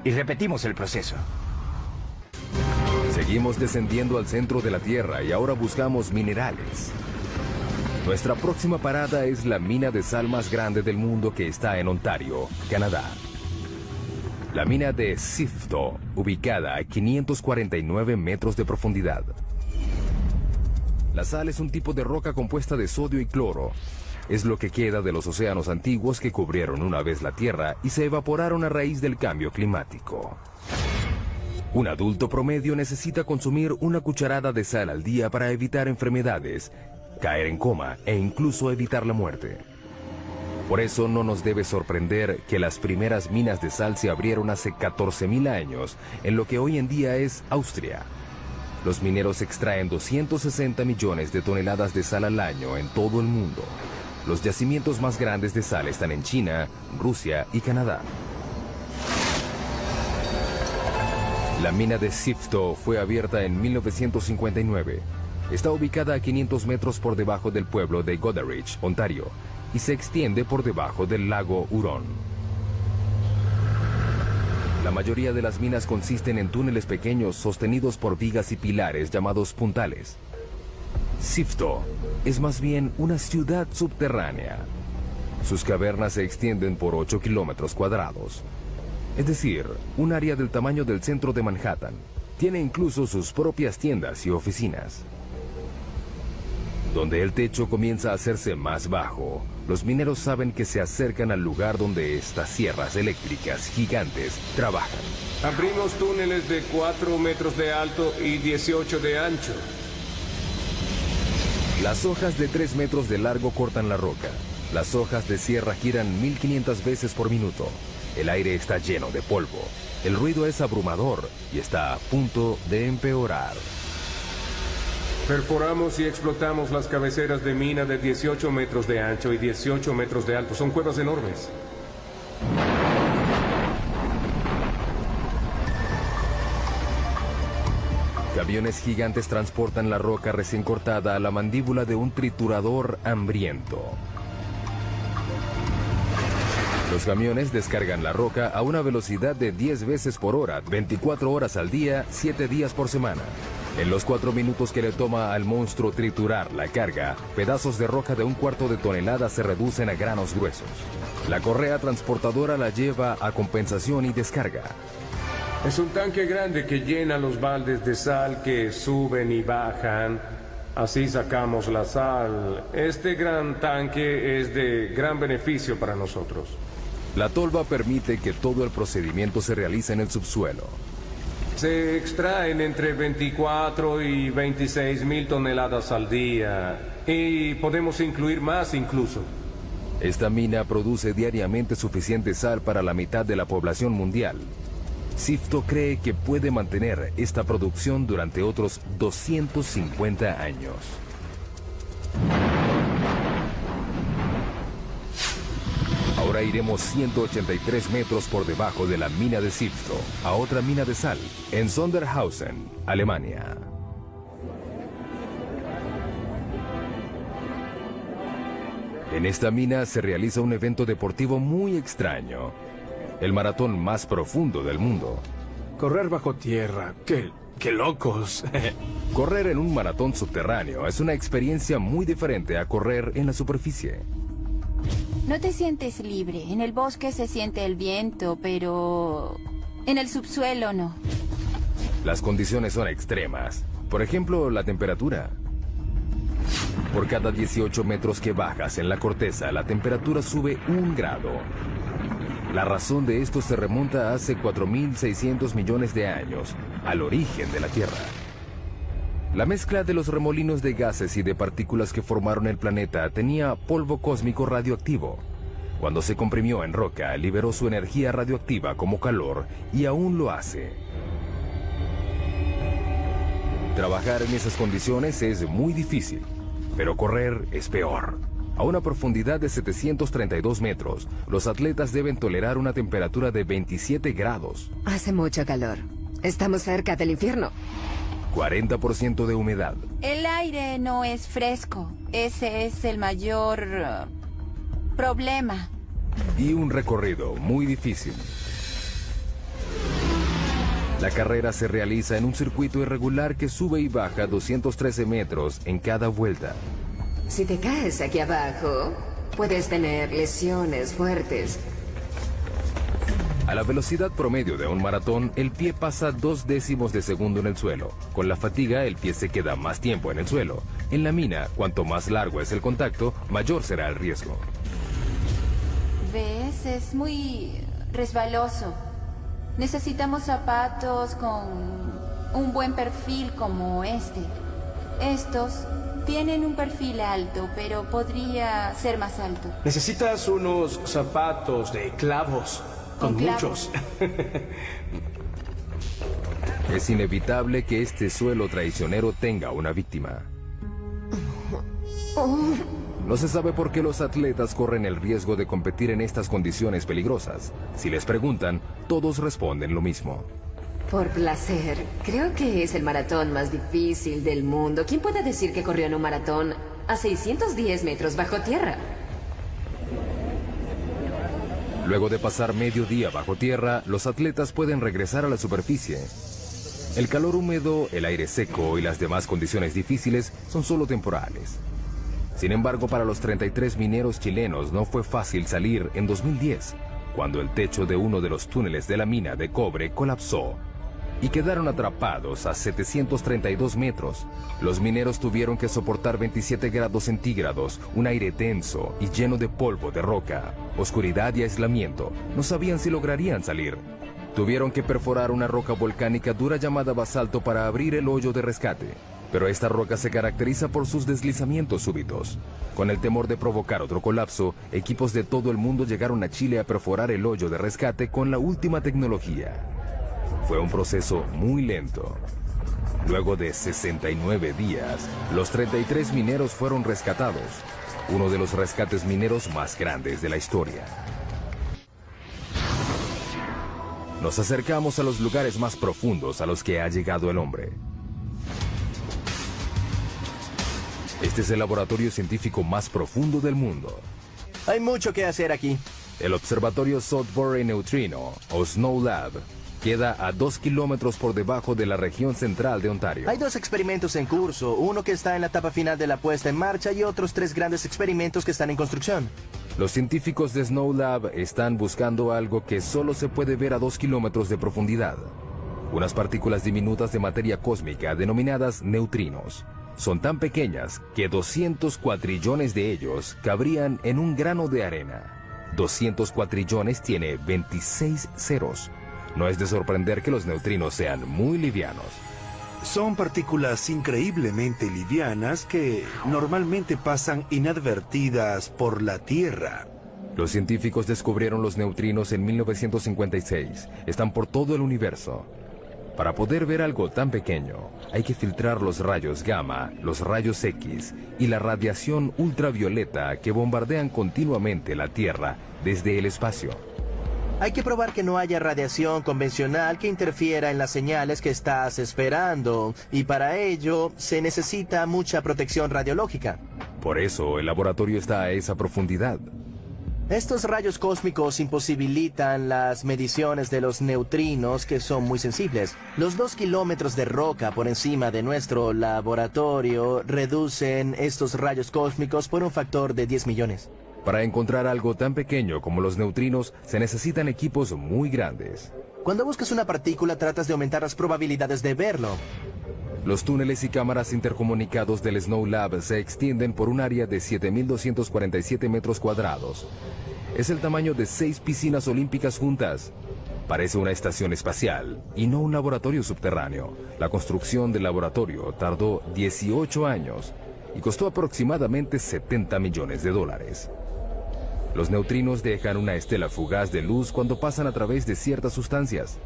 Speaker 10: y repetimos el proceso.
Speaker 1: Seguimos descendiendo al centro de la Tierra y ahora buscamos minerales. Nuestra próxima parada es la mina de sal más grande del mundo que está en Ontario, Canadá. La mina de Sifto, ubicada a 549 metros de profundidad. La sal es un tipo de roca compuesta de sodio y cloro. Es lo que queda de los océanos antiguos que cubrieron una vez la Tierra y se evaporaron a raíz del cambio climático. Un adulto promedio necesita consumir una cucharada de sal al día para evitar enfermedades, caer en coma e incluso evitar la muerte. Por eso no nos debe sorprender que las primeras minas de sal se abrieron hace 14.000 años en lo que hoy en día es Austria. Los mineros extraen 260 millones de toneladas de sal al año en todo el mundo. Los yacimientos más grandes de sal están en China, Rusia y Canadá. La mina de Sifto fue abierta en 1959. Está ubicada a 500 metros por debajo del pueblo de Goderich, Ontario, y se extiende por debajo del lago Huron. La mayoría de las minas consisten en túneles pequeños sostenidos por vigas y pilares llamados puntales. Sifto es más bien una ciudad subterránea. Sus cavernas se extienden por 8 kilómetros cuadrados. Es decir, un área del tamaño del centro de Manhattan. Tiene incluso sus propias tiendas y oficinas. Donde el techo comienza a hacerse más bajo, los mineros saben que se acercan al lugar donde estas sierras eléctricas gigantes trabajan.
Speaker 7: Abrimos túneles de 4 metros de alto y 18 de ancho.
Speaker 1: Las hojas de 3 metros de largo cortan la roca. Las hojas de sierra giran 1500 veces por minuto. El aire está lleno de polvo. El ruido es abrumador y está a punto de empeorar.
Speaker 7: Perforamos y explotamos las cabeceras de mina de 18 metros de ancho y 18 metros de alto. Son cuevas enormes.
Speaker 1: Camiones gigantes transportan la roca recién cortada a la mandíbula de un triturador hambriento. Los camiones descargan la roca a una velocidad de 10 veces por hora, 24 horas al día, 7 días por semana. En los 4 minutos que le toma al monstruo triturar la carga, pedazos de roca de 1/4 de tonelada se reducen a granos gruesos. La correa transportadora la lleva a compensación y descarga.
Speaker 7: Es un tanque grande que llena los baldes de sal que suben y bajan. Así sacamos la sal. Este gran tanque es de gran beneficio para nosotros.
Speaker 1: La tolva permite que todo el procedimiento se realice en el subsuelo.
Speaker 7: Se extraen entre 24 y 26 mil toneladas al día. Y podemos incluir más incluso.
Speaker 1: Esta mina produce diariamente suficiente sal para la mitad de la población mundial. Sifto cree que puede mantener esta producción durante otros 250 años. Ahora iremos 183 metros por debajo de la mina de Sifto, a otra mina de sal, en Sondershausen, Alemania. En esta mina se realiza un evento deportivo muy extraño, el maratón más profundo del mundo.
Speaker 5: Correr bajo tierra, ¡qué locos!
Speaker 1: Correr en un maratón subterráneo es una experiencia muy diferente a correr en la superficie.
Speaker 8: No te sientes libre. En el bosque se siente el viento, pero en el subsuelo no.
Speaker 1: Las condiciones son extremas. Por ejemplo, la temperatura. Por cada 18 metros que bajas en la corteza, la temperatura sube 1 grado. La razón de esto se remonta a hace 4.600 millones de años, al origen de la Tierra. La mezcla de los remolinos de gases y de partículas que formaron el planeta tenía polvo cósmico radioactivo. Cuando se comprimió en roca, liberó su energía radioactiva como calor y aún lo hace. Trabajar en esas condiciones es muy difícil, pero correr es peor. A una profundidad de 732 metros, los atletas deben tolerar una temperatura de 27 grados.
Speaker 9: Hace mucho calor. Estamos cerca del infierno.
Speaker 1: 40% de humedad.
Speaker 8: El aire no es fresco. Ese es el mayor problema.
Speaker 1: Y un recorrido muy difícil. La carrera se realiza en un circuito irregular que sube y baja 213 metros en cada vuelta.
Speaker 9: Si te caes aquí abajo, puedes tener lesiones fuertes.
Speaker 1: A la velocidad promedio de un maratón, el pie pasa 0.2 de segundo en el suelo. Con la fatiga, el pie se queda más tiempo en el suelo. En la mina, cuanto más largo es el contacto, mayor será el riesgo.
Speaker 8: ¿Ves? Es muy resbaloso. Necesitamos zapatos con un buen perfil como este. Estos tienen un perfil alto, pero podría ser más alto.
Speaker 5: Necesitas unos zapatos de clavos. Con muchos.
Speaker 1: Es inevitable que este suelo traicionero tenga una víctima. No se sabe por qué los atletas corren el riesgo de competir en estas condiciones peligrosas. Si les preguntan, todos responden lo mismo.
Speaker 9: Por placer. Creo que es el maratón más difícil del mundo. ¿Quién puede decir que corrió en un maratón a 610 metros bajo tierra?
Speaker 1: Luego de pasar medio día bajo tierra, los atletas pueden regresar a la superficie. El calor húmedo, el aire seco y las demás condiciones difíciles son solo temporales. Sin embargo, para los 33 mineros chilenos no fue fácil salir en 2010, cuando el techo de uno de los túneles de la mina de cobre colapsó y quedaron atrapados a 732 metros. Los mineros tuvieron que soportar 27 grados centígrados, un aire tenso y lleno de polvo de roca, oscuridad y aislamiento. No sabían si lograrían salir. Tuvieron que perforar una roca volcánica dura llamada basalto para abrir el hoyo de rescate. Pero esta roca se caracteriza por sus deslizamientos súbitos. Con el temor de provocar otro colapso, equipos de todo el mundo llegaron a Chile a perforar el hoyo de rescate con la última tecnología. Fue un proceso muy lento. Luego de 69 días, los 33 mineros fueron rescatados, uno de los rescates mineros más grandes de la historia. Nos acercamos a los lugares más profundos a los que ha llegado el hombre. Este es el laboratorio científico más profundo del mundo.
Speaker 4: Hay mucho que hacer aquí.
Speaker 1: El observatorio Sudbury Neutrino, o Snow Lab, queda a 2 kilómetros por debajo de la región central de Ontario.
Speaker 4: Hay 2 experimentos en curso, uno que está en la etapa final de la puesta en marcha y otros 3 grandes experimentos que están en construcción.
Speaker 1: Los científicos de Snow Lab están buscando algo que solo se puede ver a 2 kilómetros de profundidad. Unas partículas diminutas de materia cósmica denominadas neutrinos. Son tan pequeñas que 200 cuatrillones de ellos cabrían en un grano de arena. 200 cuatrillones tiene 26 ceros. No es de sorprender que los neutrinos sean muy livianos.
Speaker 3: Son partículas increíblemente livianas que normalmente pasan inadvertidas por la Tierra.
Speaker 1: Los científicos descubrieron los neutrinos en 1956. Están por todo el universo. Para poder ver algo tan pequeño, hay que filtrar los rayos gamma, los rayos X y la radiación ultravioleta que bombardean continuamente la Tierra desde el espacio.
Speaker 4: Hay que probar que no haya radiación convencional que interfiera en las señales que estás esperando, y para ello se necesita mucha protección radiológica.
Speaker 1: Por eso el laboratorio está a esa profundidad.
Speaker 4: Estos rayos cósmicos imposibilitan las mediciones de los neutrinos, que son muy sensibles. Los 2 kilómetros de roca por encima de nuestro laboratorio reducen estos rayos cósmicos por un factor de 10 millones.
Speaker 1: Para encontrar algo tan pequeño como los neutrinos, se necesitan equipos muy grandes.
Speaker 4: Cuando buscas una partícula, tratas de aumentar las probabilidades de verlo.
Speaker 1: Los túneles y cámaras intercomunicados del Snow Lab se extienden por un área de 7.247 metros cuadrados. Es el tamaño de 6 piscinas olímpicas juntas. Parece una estación espacial y no un laboratorio subterráneo. La construcción del laboratorio tardó 18 años y costó aproximadamente $70 millones. Los neutrinos dejan una estela fugaz de luz cuando pasan a través de ciertas sustancias.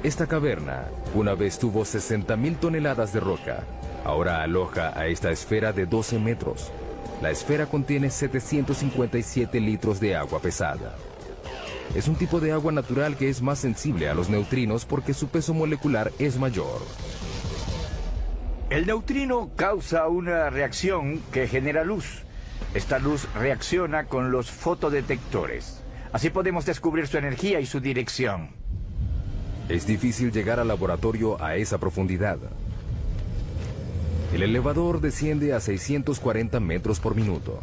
Speaker 1: Esta caverna una vez tuvo 60.000 toneladas de roca. Ahora aloja a esta esfera de 12 metros. La esfera contiene 757 litros de agua pesada. Es un tipo de agua natural que es más sensible a los neutrinos porque su peso molecular es mayor.
Speaker 10: El neutrino causa una reacción que genera luz. Esta luz reacciona con los fotodetectores. Así podemos descubrir su energía y su dirección.
Speaker 1: Es difícil llegar al laboratorio a esa profundidad. El elevador desciende a 640 metros por minuto.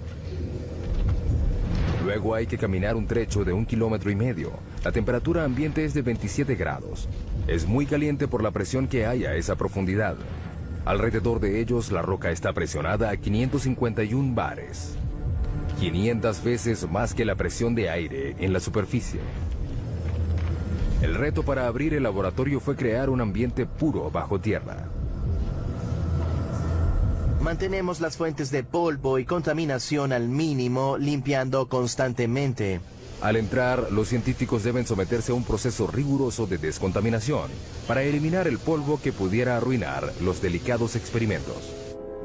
Speaker 1: Luego hay que caminar un trecho de 1,5 kilómetros. La temperatura ambiente es de 27 grados. Es muy caliente por la presión que hay a esa profundidad. Alrededor de ellos la roca está presionada a 551 bares. 500 veces más que la presión de aire en la superficie. El reto para abrir el laboratorio fue crear un ambiente puro bajo tierra.
Speaker 4: Mantenemos las fuentes de polvo y contaminación al mínimo, limpiando constantemente.
Speaker 1: Al entrar, los científicos deben someterse a un proceso riguroso de descontaminación para eliminar el polvo que pudiera arruinar los delicados experimentos.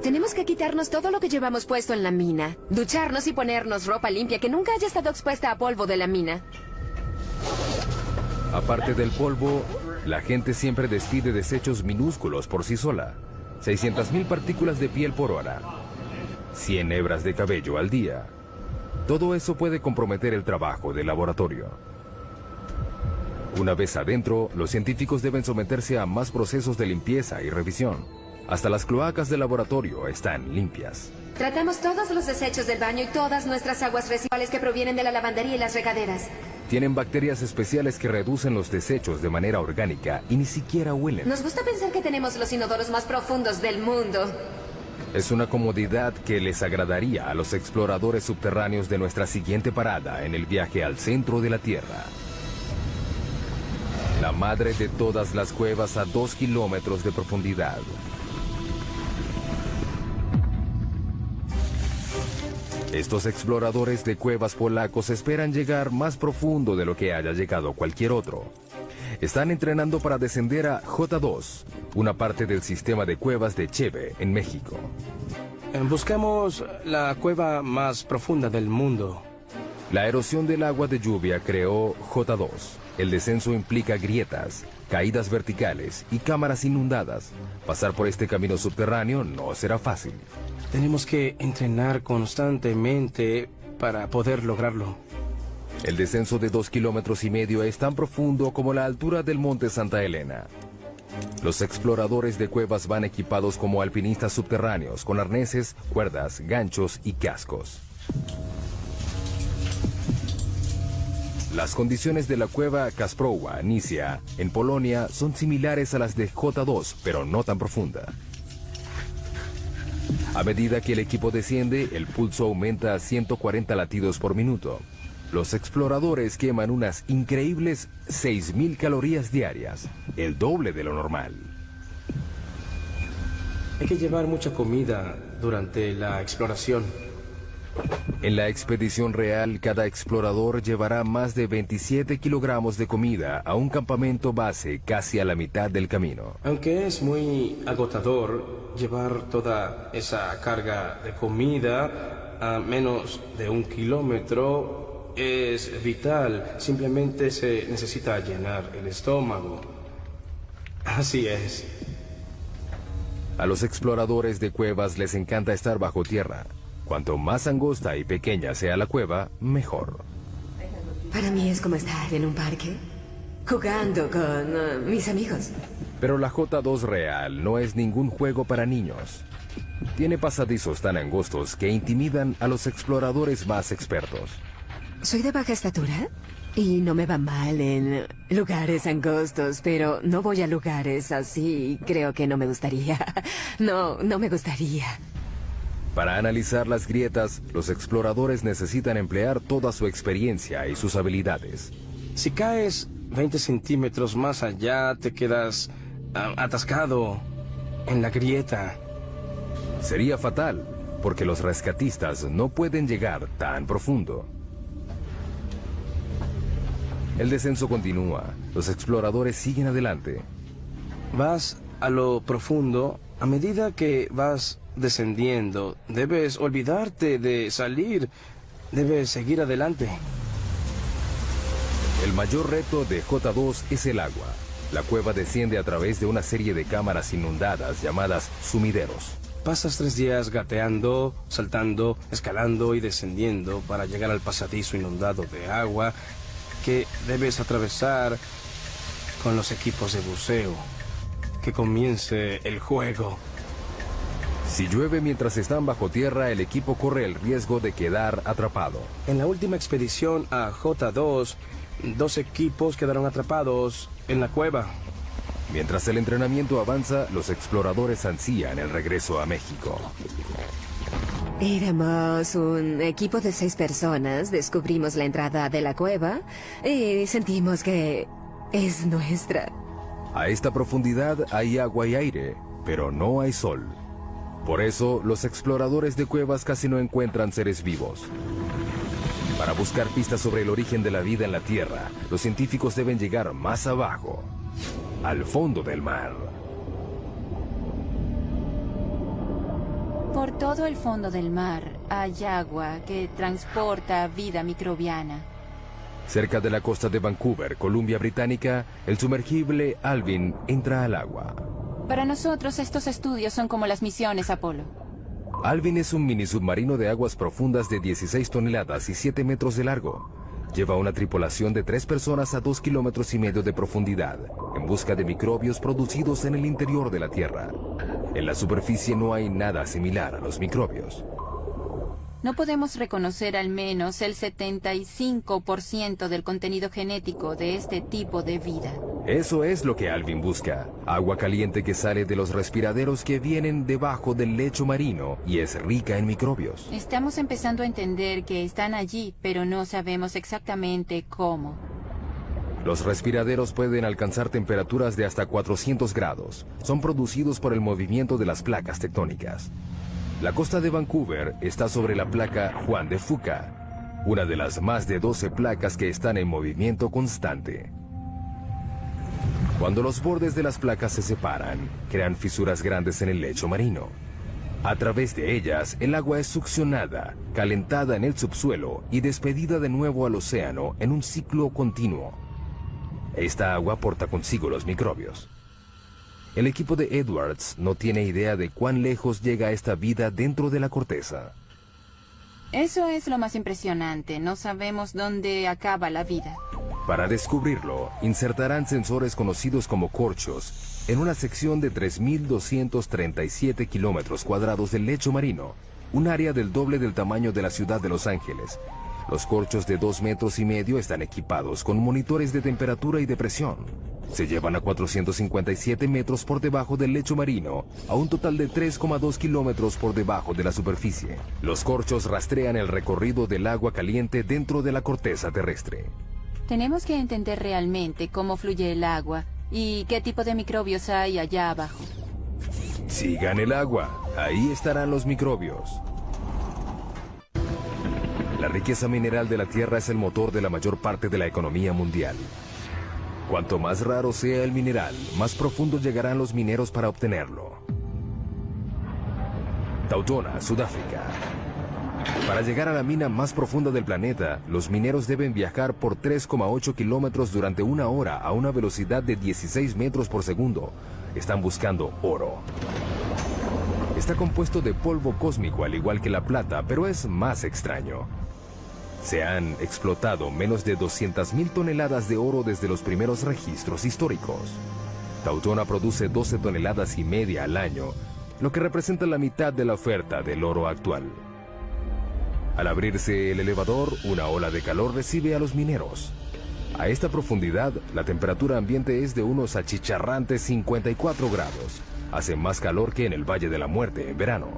Speaker 9: Tenemos que quitarnos todo lo que llevamos puesto en la mina, ducharnos y ponernos ropa limpia que nunca haya estado expuesta a polvo de la mina.
Speaker 1: Aparte del polvo, la gente siempre despide desechos minúsculos por sí sola. 600.000 partículas de piel por hora. 100 hebras de cabello al día. Todo eso puede comprometer el trabajo del laboratorio. Una vez adentro, los científicos deben someterse a más procesos de limpieza y revisión. Hasta las cloacas del laboratorio están limpias.
Speaker 9: Tratamos todos los desechos del baño y todas nuestras aguas residuales que provienen de la lavandería y las regaderas.
Speaker 1: Tienen bacterias especiales que reducen los desechos de manera orgánica y ni siquiera huelen.
Speaker 9: Nos gusta pensar que tenemos los inodoros más profundos del mundo.
Speaker 1: Es una comodidad que les agradaría a los exploradores subterráneos de nuestra siguiente parada en el viaje al centro de la Tierra. La madre de todas las cuevas a 2 kilómetros de profundidad. Estos exploradores de cuevas polacos esperan llegar más profundo de lo que haya llegado cualquier otro. Están entrenando para descender a J2, una parte del sistema de cuevas de Cheve, en México.
Speaker 5: Buscamos la cueva más profunda del mundo.
Speaker 1: La erosión del agua de lluvia creó J2. El descenso implica grietas, caídas verticales y cámaras inundadas. Pasar por este camino subterráneo no será fácil.
Speaker 5: Tenemos que entrenar constantemente para poder lograrlo.
Speaker 1: El descenso de 2,5 kilómetros es tan profundo como la altura del monte Santa Elena. Los exploradores de cuevas van equipados como alpinistas subterráneos, con arneses, cuerdas, ganchos y cascos. Las condiciones de la cueva Kasprowa, Nisia, en Polonia, son similares a las de J2, pero no tan profunda. A medida que el equipo desciende, el pulso aumenta a 140 latidos por minuto. Los exploradores queman unas increíbles 6,000 calorías diarias, el doble de lo normal.
Speaker 5: Hay que llevar mucha comida durante la exploración.
Speaker 1: En la expedición real, cada explorador llevará más de 27 kilogramos de comida a un campamento base casi a la mitad del camino.
Speaker 5: Aunque es muy agotador llevar toda esa carga de comida a menos de 1 kilómetro, es vital. Simplemente se necesita llenar el estómago. Así es.
Speaker 1: A los exploradores de cuevas les encanta estar bajo tierra. Cuanto más angosta y pequeña sea la cueva, mejor.
Speaker 9: Para mí es como estar en un parque, jugando con mis amigos.
Speaker 1: Pero la J2 real no es ningún juego para niños. Tiene pasadizos tan angostos que intimidan a los exploradores más expertos.
Speaker 9: Soy de baja estatura y no me va mal en lugares angostos, pero no voy a lugares así. Creo que no me gustaría. No me gustaría.
Speaker 1: Para analizar las grietas, los exploradores necesitan emplear toda su experiencia y sus habilidades.
Speaker 5: Si caes 20 centímetros más allá, te quedas atascado en la grieta.
Speaker 1: Sería fatal, porque los rescatistas no pueden llegar tan profundo. El descenso continúa. Los exploradores siguen adelante.
Speaker 5: Vas a lo profundo. A medida que vas descendiendo, debes olvidarte de salir. Debes seguir adelante.
Speaker 1: El mayor reto de J2 es el agua. La cueva desciende a través de una serie de cámaras inundadas llamadas sumideros.
Speaker 5: Pasas 3 días gateando, saltando, escalando y descendiendo para llegar al pasadizo inundado de agua que debes atravesar con los equipos de buceo. Que comience el juego.
Speaker 1: Si llueve mientras están bajo tierra, el equipo corre el riesgo de quedar atrapado.
Speaker 5: En la última expedición a J2, 2 equipos quedaron atrapados en la cueva.
Speaker 1: Mientras el entrenamiento avanza, los exploradores ansían el regreso a México.
Speaker 9: Éramos un equipo de 6 personas, descubrimos la entrada de la cueva y sentimos que es nuestra.
Speaker 1: A esta profundidad hay agua y aire, pero no hay sol. Por eso, los exploradores de cuevas casi no encuentran seres vivos. Para buscar pistas sobre el origen de la vida en la Tierra, los científicos deben llegar más abajo, al fondo del mar.
Speaker 8: Por todo el fondo del mar hay agua que transporta vida microbiana.
Speaker 1: Cerca de la costa de Vancouver, Columbia Británica, el sumergible Alvin entra al agua.
Speaker 8: Para nosotros estos estudios son como las misiones Apolo.
Speaker 1: Alvin es un mini submarino de aguas profundas de 16 toneladas y 7 metros de largo. Lleva una tripulación de 3 personas a 2,5 kilómetros de profundidad, en busca de microbios producidos en el interior de la Tierra. En la superficie no hay nada similar a los microbios.
Speaker 8: No podemos reconocer al menos el 75% del contenido genético de este tipo de vida.
Speaker 1: Eso es lo que Alvin busca. Agua caliente que sale de los respiraderos que vienen debajo del lecho marino y es rica en microbios.
Speaker 8: Estamos empezando a entender que están allí, pero no sabemos exactamente cómo.
Speaker 1: Los respiraderos pueden alcanzar temperaturas de hasta 400 grados. Son producidos por el movimiento de las placas tectónicas. La costa de Vancouver está sobre la placa Juan de Fuca, una de las más de 12 placas que están en movimiento constante. Cuando los bordes de las placas se separan, crean fisuras grandes en el lecho marino. A través de ellas, el agua es succionada, calentada en el subsuelo y despedida de nuevo al océano en un ciclo continuo. Esta agua porta consigo los microbios. El equipo de Edwards no tiene idea de cuán lejos llega esta vida dentro de la corteza.
Speaker 8: Eso es lo más impresionante. No sabemos dónde acaba la vida.
Speaker 1: Para descubrirlo, insertarán sensores conocidos como corchos en una sección de 3.237 kilómetros cuadrados del lecho marino, un área del doble del tamaño de la ciudad de Los Ángeles. Los corchos de 2,5 metros están equipados con monitores de temperatura y de presión. Se llevan a 457 metros por debajo del lecho marino, a un total de 3,2 kilómetros por debajo de la superficie. Los corchos rastrean el recorrido del agua caliente dentro de la corteza terrestre.
Speaker 8: Tenemos que entender realmente cómo fluye el agua y qué tipo de microbios hay allá abajo.
Speaker 1: Sigan el agua, ahí estarán los microbios. La riqueza mineral de la Tierra es el motor de la mayor parte de la economía mundial. Cuanto más raro sea el mineral, más profundo llegarán los mineros para obtenerlo. Tautona, Sudáfrica. Para llegar a la mina más profunda del planeta, los mineros deben viajar por 3,8 kilómetros durante 1 hora a una velocidad de 16 metros por segundo. Están buscando oro. Está compuesto de polvo cósmico al igual que la plata, pero es más extraño. Se han explotado menos de 200,000 toneladas de oro desde los primeros registros históricos. Tautona produce 12,5 toneladas al año, lo que representa la mitad de la oferta del oro actual. Al abrirse el elevador, una ola de calor recibe a los mineros. A esta profundidad, la temperatura ambiente es de unos achicharrantes 54 grados. Hace más calor que en el Valle de la Muerte en verano.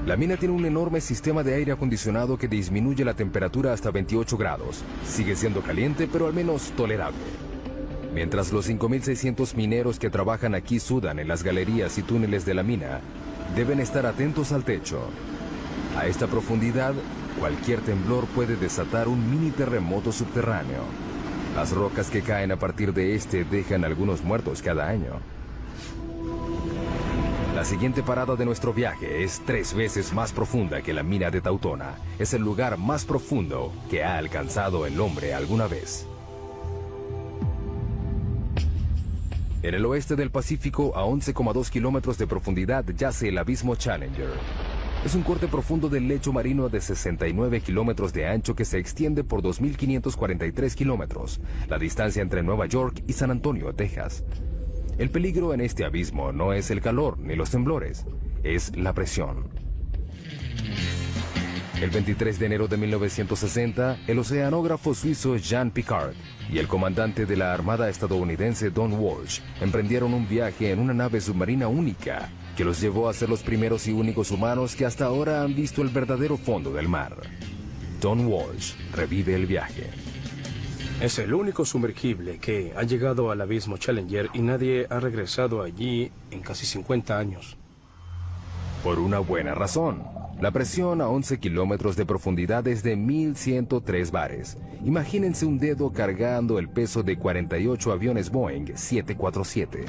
Speaker 1: La mina tiene un enorme sistema de aire acondicionado que disminuye la temperatura hasta 28 grados. Sigue siendo caliente, pero al menos tolerable. Mientras los 5.600 mineros que trabajan aquí sudan en las galerías y túneles de la mina, deben estar atentos al techo. A esta profundidad, cualquier temblor puede desatar un mini terremoto subterráneo. Las rocas que caen a partir de este dejan algunos muertos cada año. La siguiente parada de nuestro viaje es 3 veces más profunda que la mina de Tautona. Es el lugar más profundo que ha alcanzado el hombre alguna vez. En el oeste del Pacífico, a 11,2 kilómetros de profundidad, yace el abismo Challenger. Es un corte profundo del lecho marino de 69 kilómetros de ancho que se extiende por 2.543 kilómetros, la distancia entre Nueva York y San Antonio, Texas. El peligro en este abismo no es el calor ni los temblores, es la presión. El 23 de enero de 1960, el oceanógrafo suizo Jean Piccard y el comandante de la Armada estadounidense Don Walsh emprendieron un viaje en una nave submarina única que los llevó a ser los primeros y únicos humanos que hasta ahora han visto el verdadero fondo del mar. Don Walsh revive el viaje.
Speaker 5: Es el único sumergible que ha llegado al abismo Challenger y nadie ha regresado allí en casi 50 años.
Speaker 1: Por una buena razón. La presión a 11 kilómetros de profundidad es de 1.103 bares. Imagínense un dedo cargando el peso de 48 aviones Boeing 747.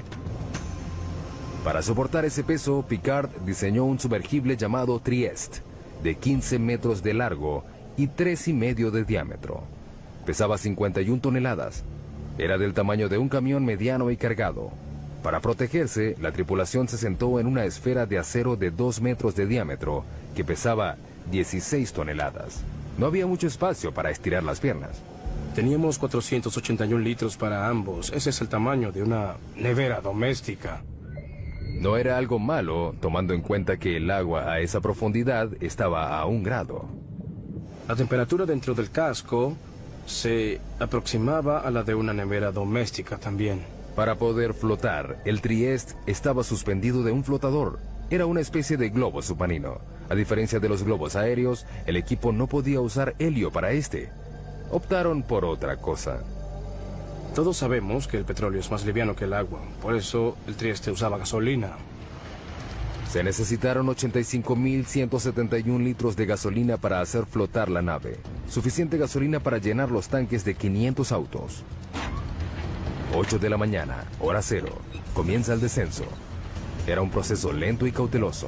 Speaker 1: Para soportar ese peso, Piccard diseñó un sumergible llamado Trieste, de 15 metros de largo y 3,5 de diámetro. Pesaba 51 toneladas. Era del tamaño de un camión mediano y cargado. Para protegerse, la tripulación se sentó en una esfera de acero de 2 metros de diámetro que pesaba 16 toneladas. No había mucho espacio para estirar las piernas.
Speaker 5: Teníamos 481 litros para ambos. Ese es el tamaño de una nevera doméstica.
Speaker 1: No era algo malo, tomando en cuenta que el agua a esa profundidad estaba a 1 grado.
Speaker 5: La temperatura dentro del casco se aproximaba a la de una nevera doméstica también.
Speaker 1: Para poder flotar, el Trieste estaba suspendido de un flotador. Era una especie de globo submarino. A diferencia de los globos aéreos, el equipo no podía usar helio para este. Optaron por otra cosa.
Speaker 5: Todos sabemos que el petróleo es más liviano que el agua. Por eso el Trieste usaba gasolina.
Speaker 1: Se necesitaron 85.171 litros de gasolina para hacer flotar la nave. Suficiente gasolina para llenar los tanques de 500 autos. 8 de la mañana, hora cero. Comienza el descenso. Era un proceso lento y cauteloso.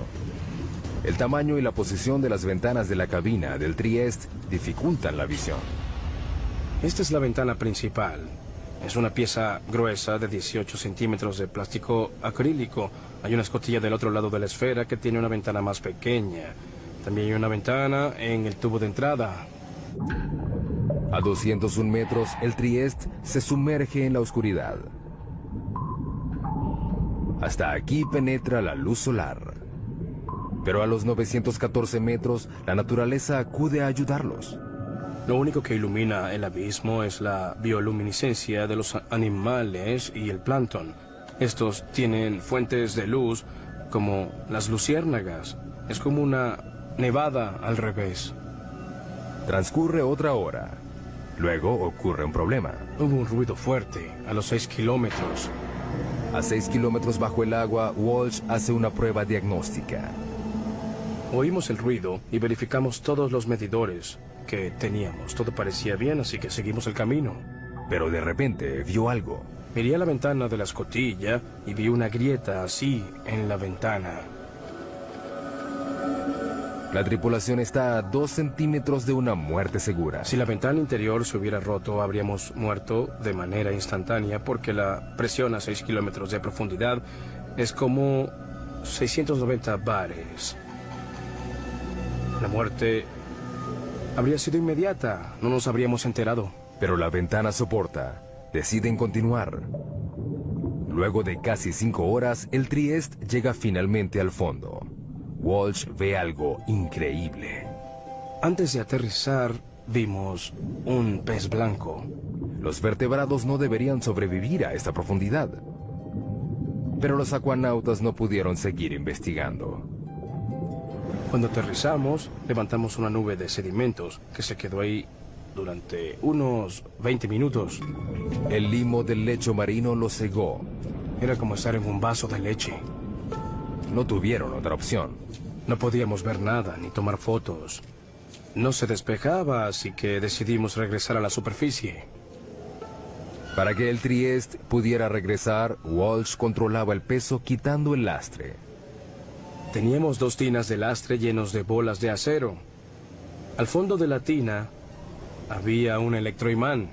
Speaker 1: El tamaño y la posición de las ventanas de la cabina del Trieste dificultan la visión.
Speaker 5: Esta es la ventana principal. Es una pieza gruesa de 18 centímetros de plástico acrílico. Hay una escotilla del otro lado de la esfera que tiene una ventana más pequeña. También hay una ventana en el tubo de entrada.
Speaker 1: A 201 metros, el Trieste se sumerge en la oscuridad. Hasta aquí penetra la luz solar. Pero a los 914 metros, la naturaleza acude a ayudarlos.
Speaker 5: Lo único que ilumina el abismo es la bioluminiscencia de los animales y el plancton. Estos tienen fuentes de luz como las luciérnagas. Es como una nevada al revés.
Speaker 1: Transcurre otra hora. Luego ocurre un problema.
Speaker 5: Hubo un ruido fuerte a los 6 kilómetros.
Speaker 1: A 6 kilómetros bajo el agua, Walsh hace una prueba diagnóstica.
Speaker 5: Oímos el ruido y verificamos todos los medidores que teníamos. Todo parecía bien, así que seguimos el camino.
Speaker 1: Pero de repente vio algo.
Speaker 5: Miré a la ventana de la escotilla y vi una grieta así en la ventana.
Speaker 1: La tripulación está a 2 centímetros de una muerte segura.
Speaker 5: Si la ventana interior se hubiera roto, habríamos muerto de manera instantánea porque la presión a 6 kilómetros de profundidad es como 690 bares. La muerte habría sido inmediata, no nos habríamos enterado.
Speaker 1: Pero la ventana soporta. Deciden continuar. Luego de casi 5 horas, el Trieste llega finalmente al fondo. Walsh ve algo increíble.
Speaker 5: Antes de aterrizar, vimos un pez blanco.
Speaker 1: Los vertebrados no deberían sobrevivir a esta profundidad. Pero los acuanautas no pudieron seguir investigando.
Speaker 5: Cuando aterrizamos, levantamos una nube de sedimentos que se quedó ahí durante unos 20 minutos.
Speaker 1: El limo del lecho marino lo cegó.
Speaker 5: Era como estar en un vaso de leche.
Speaker 1: No tuvieron otra opción.
Speaker 5: No podíamos ver nada ni tomar fotos. No se despejaba, así que decidimos regresar a la superficie.
Speaker 1: Para que el Trieste pudiera regresar, Walsh controlaba el peso quitando el lastre.
Speaker 5: Teníamos 2 tinas de lastre llenos de bolas de acero. Al fondo de la tina había un electroimán.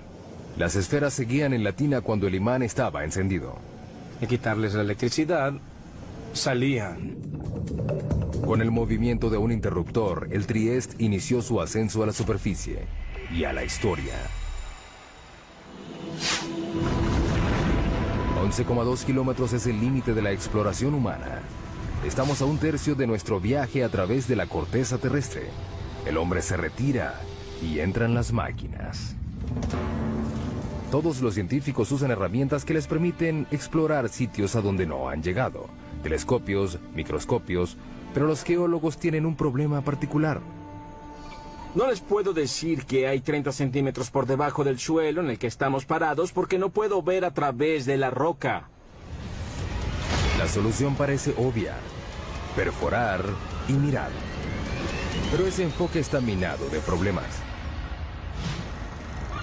Speaker 1: Las esferas seguían en la tina cuando el imán estaba encendido.
Speaker 5: Al quitarles la electricidad, salían.
Speaker 1: Con el movimiento de un interruptor, el Trieste inició su ascenso a la superficie y a la historia. 11,2 kilómetros es el límite de la exploración humana. Estamos a 1/3 de nuestro viaje a través de la corteza terrestre. El hombre se retira y entran las máquinas. Todos los científicos usan herramientas que les permiten explorar sitios a donde no han llegado. Telescopios, microscopios, pero los geólogos tienen un problema particular.
Speaker 2: No les puedo decir que hay 30 centímetros por debajo del suelo en el que estamos parados porque no puedo ver a través de la roca.
Speaker 1: La solución parece obvia: perforar y mirar. Pero ese enfoque está minado de problemas.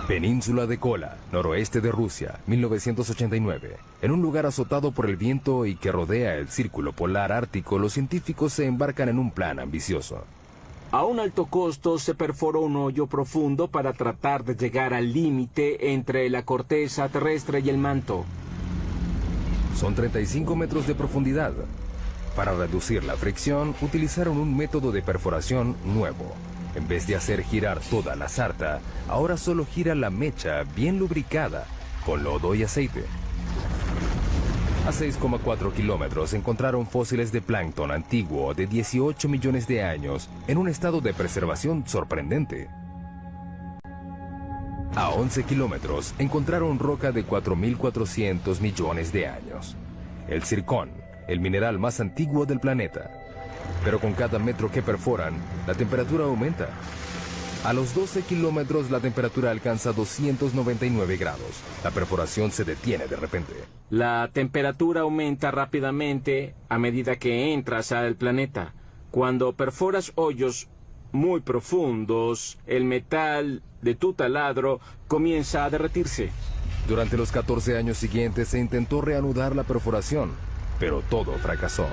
Speaker 1: Península de Kola, noroeste de Rusia, 1989. En un lugar azotado por el viento y que rodea el círculo polar ártico, los científicos se embarcan en un plan ambicioso.
Speaker 2: A un alto costo se perforó un hoyo profundo para tratar de llegar al límite entre la corteza terrestre y el manto.
Speaker 1: Son 35 metros de profundidad. Para reducir la fricción, utilizaron un método de perforación nuevo. En vez de hacer girar toda la sarta, ahora solo gira la mecha bien lubricada, con lodo y aceite. A 6,4 kilómetros encontraron fósiles de plancton antiguo de 18 millones de años en un estado de preservación sorprendente. A 11 kilómetros encontraron roca de 4.400 millones de años. El zircón, el mineral más antiguo del planeta. Pero con cada metro que perforan, la temperatura aumenta. A los 12 kilómetros la temperatura alcanza 299 grados. La perforación se detiene de repente.
Speaker 2: La temperatura aumenta rápidamente a medida que entras al planeta. Cuando perforas hoyos muy profundos, el metal de tu taladro comienza a derretirse.
Speaker 1: Durante los 14 años siguientes se intentó reanudar la perforación, pero todo fracasó.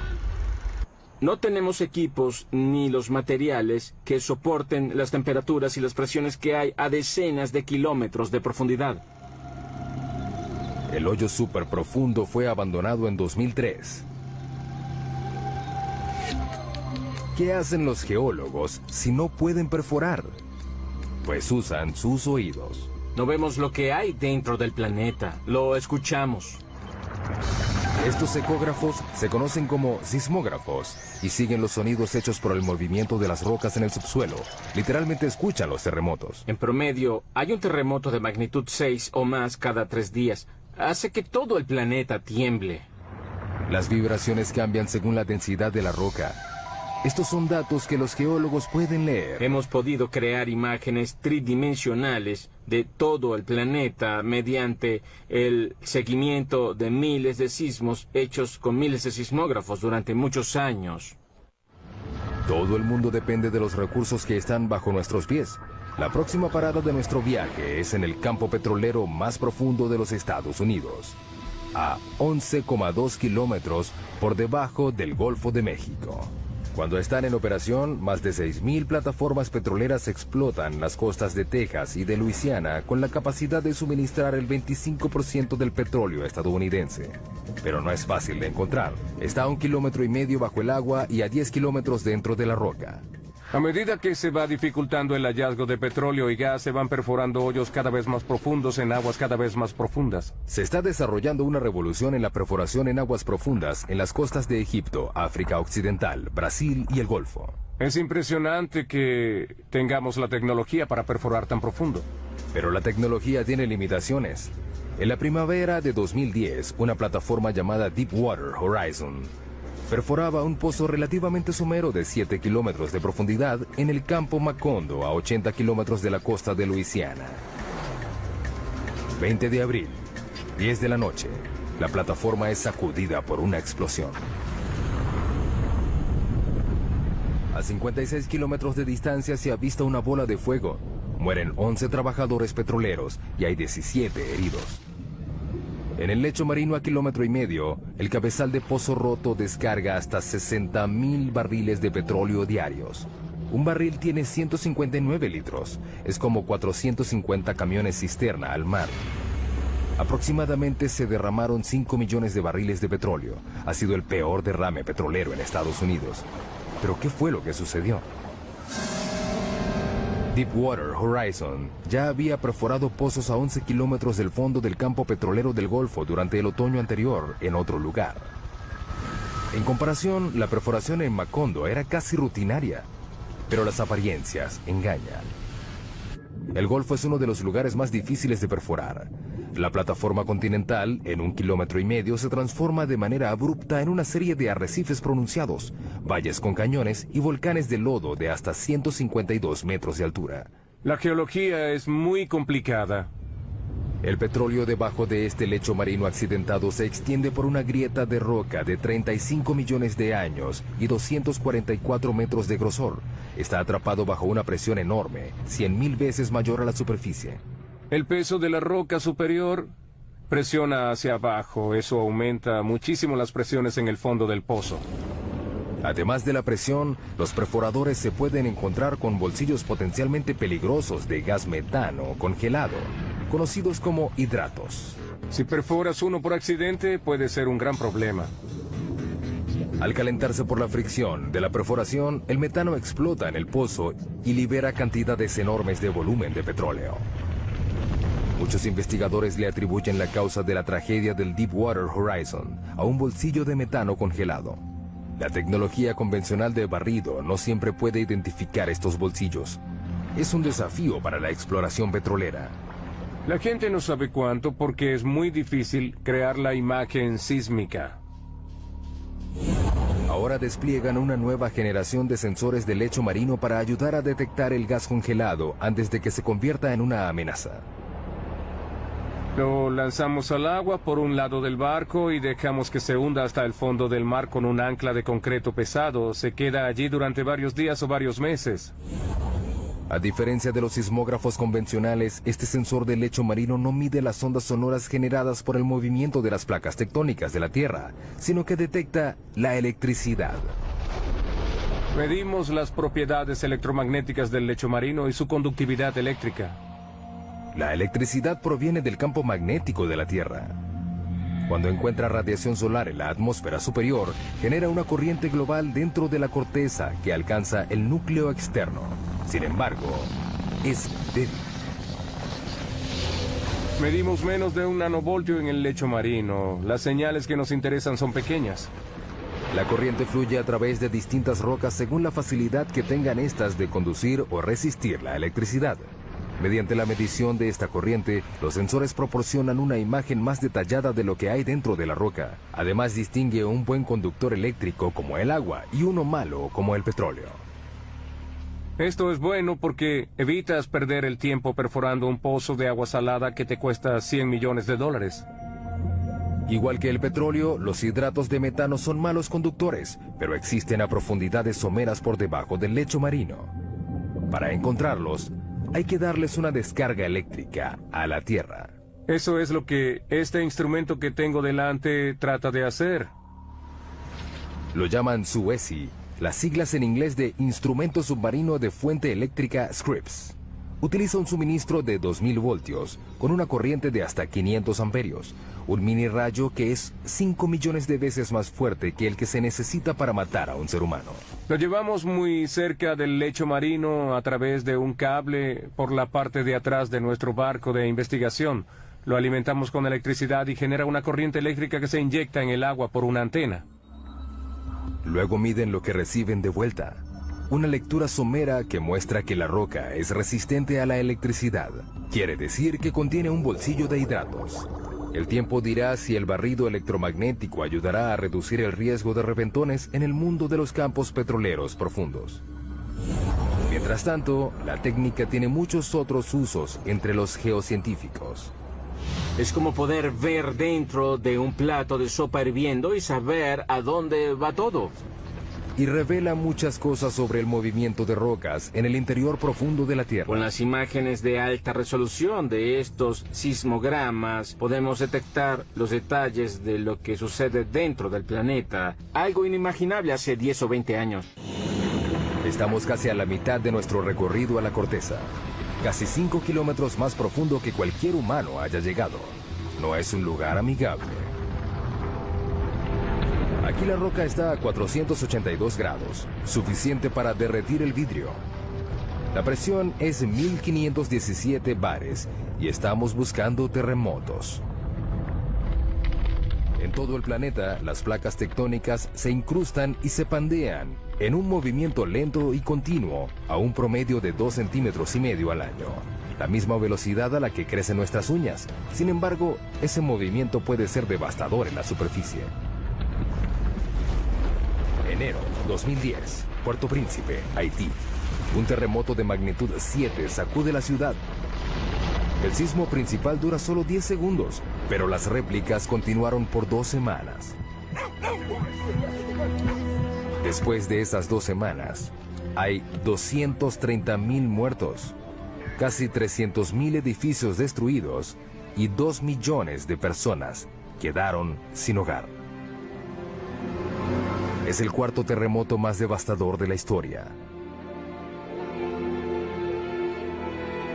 Speaker 2: No tenemos equipos ni los materiales que soporten las temperaturas y las presiones que hay a decenas de kilómetros de profundidad.
Speaker 1: El hoyo súper profundo fue abandonado en 2003. ¿Qué hacen los geólogos si no pueden perforar? Pues usan sus oídos.
Speaker 2: No vemos lo que hay dentro del planeta, lo escuchamos.
Speaker 1: Estos ecógrafos se conocen como sismógrafos y siguen los sonidos hechos por el movimiento de las rocas en el subsuelo. Literalmente escuchan los terremotos.
Speaker 2: En promedio, hay un terremoto de magnitud 6 o más cada 3 días. Hace que todo el planeta tiemble.
Speaker 1: Las vibraciones cambian según la densidad de la roca. Estos son datos que los geólogos pueden leer.
Speaker 2: Hemos podido crear imágenes tridimensionales de todo el planeta mediante el seguimiento de miles de sismos hechos con miles de sismógrafos durante muchos años.
Speaker 1: Todo el mundo depende de los recursos que están bajo nuestros pies. La próxima parada de nuestro viaje es en el campo petrolero más profundo de los Estados Unidos, a 11,2 kilómetros por debajo del Golfo de México. Cuando están en operación, más de 6.000 plataformas petroleras explotan las costas de Texas y de Luisiana con la capacidad de suministrar el 25% del petróleo estadounidense. Pero no es fácil de encontrar. Está a 1,5 kilómetros bajo el agua y a 10 kilómetros dentro de la roca.
Speaker 7: A medida que se va dificultando el hallazgo de petróleo y gas, se van perforando hoyos cada vez más profundos en aguas cada vez más profundas.
Speaker 1: Se está desarrollando una revolución en la perforación en aguas profundas en las costas de Egipto, África Occidental, Brasil y el Golfo.
Speaker 7: Es impresionante que tengamos la tecnología para perforar tan profundo.
Speaker 1: Pero la tecnología tiene limitaciones. En la primavera de 2010, una plataforma llamada Deepwater Horizon perforaba un pozo relativamente somero de 7 kilómetros de profundidad en el campo Macondo, a 80 kilómetros de la costa de Luisiana. 20 de abril, 10 de la noche, la plataforma es sacudida por una explosión. A 56 kilómetros de distancia se avista una bola de fuego. Mueren 11 trabajadores petroleros y hay 17 heridos. En el lecho marino a 1,5 kilómetros, el cabezal de pozo roto descarga hasta 60.000 barriles de petróleo diarios. Un barril tiene 159 litros. Es como 450 camiones cisterna al mar. Aproximadamente se derramaron 5 millones de barriles de petróleo. Ha sido el peor derrame petrolero en Estados Unidos. ¿Pero qué fue lo que sucedió? Deepwater Horizon ya había perforado pozos a 11 kilómetros del fondo del campo petrolero del Golfo durante el otoño anterior en otro lugar. En comparación, la perforación en Macondo era casi rutinaria, pero las apariencias engañan. El Golfo es uno de los lugares más difíciles de perforar. La plataforma continental, en 1,5 kilómetros, se transforma de manera abrupta en una serie de arrecifes pronunciados, valles con cañones y volcanes de lodo de hasta 152 metros de altura.
Speaker 7: La geología es muy complicada.
Speaker 1: El petróleo debajo de este lecho marino accidentado se extiende por una grieta de roca de 35 millones de años y 244 metros de grosor. Está atrapado bajo una presión enorme, 100.000 veces mayor a la superficie.
Speaker 7: El peso de la roca superior presiona hacia abajo. Eso aumenta muchísimo las presiones en el fondo del pozo.
Speaker 1: Además de la presión, los perforadores se pueden encontrar con bolsillos potencialmente peligrosos de gas metano congelado, conocidos como hidratos.
Speaker 7: Si perforas uno por accidente, puede ser un gran problema.
Speaker 1: Al calentarse por la fricción de la perforación, el metano explota en el pozo y libera cantidades enormes de volumen de petróleo. Muchos investigadores le atribuyen la causa de la tragedia del Deepwater Horizon a un bolsillo de metano congelado. La tecnología convencional de barrido no siempre puede identificar estos bolsillos. Es un desafío para la exploración petrolera.
Speaker 7: La gente no sabe cuánto porque es muy difícil crear la imagen sísmica.
Speaker 1: Ahora despliegan una nueva generación de sensores de lecho marino para ayudar a detectar el gas congelado antes de que se convierta en una amenaza.
Speaker 7: Lo lanzamos al agua por un lado del barco y dejamos que se hunda hasta el fondo del mar con un ancla de concreto pesado. Se queda allí durante varios días o varios meses.
Speaker 1: A diferencia de los sismógrafos convencionales, este sensor de lecho marino no mide las ondas sonoras generadas por el movimiento de las placas tectónicas de la Tierra, sino que detecta la electricidad.
Speaker 7: Medimos las propiedades electromagnéticas del lecho marino y su conductividad eléctrica.
Speaker 1: La electricidad proviene del campo magnético de la Tierra. Cuando encuentra radiación solar en la atmósfera superior, genera una corriente global dentro de la corteza que alcanza el núcleo externo. Sin embargo, es débil.
Speaker 7: Medimos menos de 1 nanovoltio en el lecho marino. Las señales que nos interesan son pequeñas.
Speaker 1: La corriente fluye a través de distintas rocas según la facilidad que tengan estas de conducir o resistir la electricidad. Mediante la medición de esta corriente, los sensores proporcionan una imagen más detallada de lo que hay dentro de la roca. Además, distingue un buen conductor eléctrico como el agua y uno malo como el petróleo.
Speaker 7: Esto es bueno porque evitas perder el tiempo perforando un pozo de agua salada que te cuesta $100 millones.
Speaker 1: Igual que el petróleo, los hidratos de metano son malos conductores, pero existen a profundidades someras por debajo del lecho marino. Para encontrarlos, hay que darles una descarga eléctrica a la Tierra.
Speaker 7: Eso es lo que este instrumento que tengo delante trata de hacer.
Speaker 1: Lo llaman SUESI, las siglas en inglés de Instrumento Submarino de Fuente Eléctrica Scripps. Utiliza un suministro de 2000 voltios con una corriente de hasta 500 amperios, un mini rayo que es 5 millones de veces más fuerte que el que se necesita para matar a un ser humano.
Speaker 7: Lo llevamos muy cerca del lecho marino a través de un cable por la parte de atrás de nuestro barco de investigación. Lo alimentamos con electricidad y genera una corriente eléctrica que se inyecta en el agua por una antena.
Speaker 1: Luego miden lo que reciben de vuelta. Una lectura somera que muestra que la roca es resistente a la electricidad. Quiere decir que contiene un bolsillo de hidratos. El tiempo dirá si el barrido electromagnético ayudará a reducir el riesgo de reventones en el mundo de los campos petroleros profundos. Mientras tanto, la técnica tiene muchos otros usos entre los geocientíficos.
Speaker 2: Es como poder ver dentro de un plato de sopa hirviendo y saber a dónde va todo.
Speaker 1: Y revela muchas cosas sobre el movimiento de rocas en el interior profundo de la Tierra.
Speaker 2: Con las imágenes de alta resolución de estos sismogramas, podemos detectar los detalles de lo que sucede dentro del planeta. Algo inimaginable hace 10 o 20 años.
Speaker 1: Estamos casi a la mitad de nuestro recorrido a la corteza. Casi 5 kilómetros más profundo que cualquier humano haya llegado. No es un lugar amigable. Aquí la roca está a 482 grados, suficiente para derretir el vidrio. La presión es 1517 bares y estamos buscando terremotos. En todo el planeta, las placas tectónicas se incrustan y se pandean en un movimiento lento y continuo a un promedio de 2,5 centímetros al año. La misma velocidad a la que crecen nuestras uñas. Sin embargo, ese movimiento puede ser devastador en la superficie. Enero 2010, Puerto Príncipe, Haití. Un terremoto de magnitud 7 sacude la ciudad. El sismo principal dura solo 10 segundos, pero las réplicas continuaron por 2 semanas. Después de esas 2 semanas, hay 230,000 muertos, casi 300,000 edificios destruidos y 2 millones de personas quedaron sin hogar. Es el cuarto terremoto más devastador de la historia.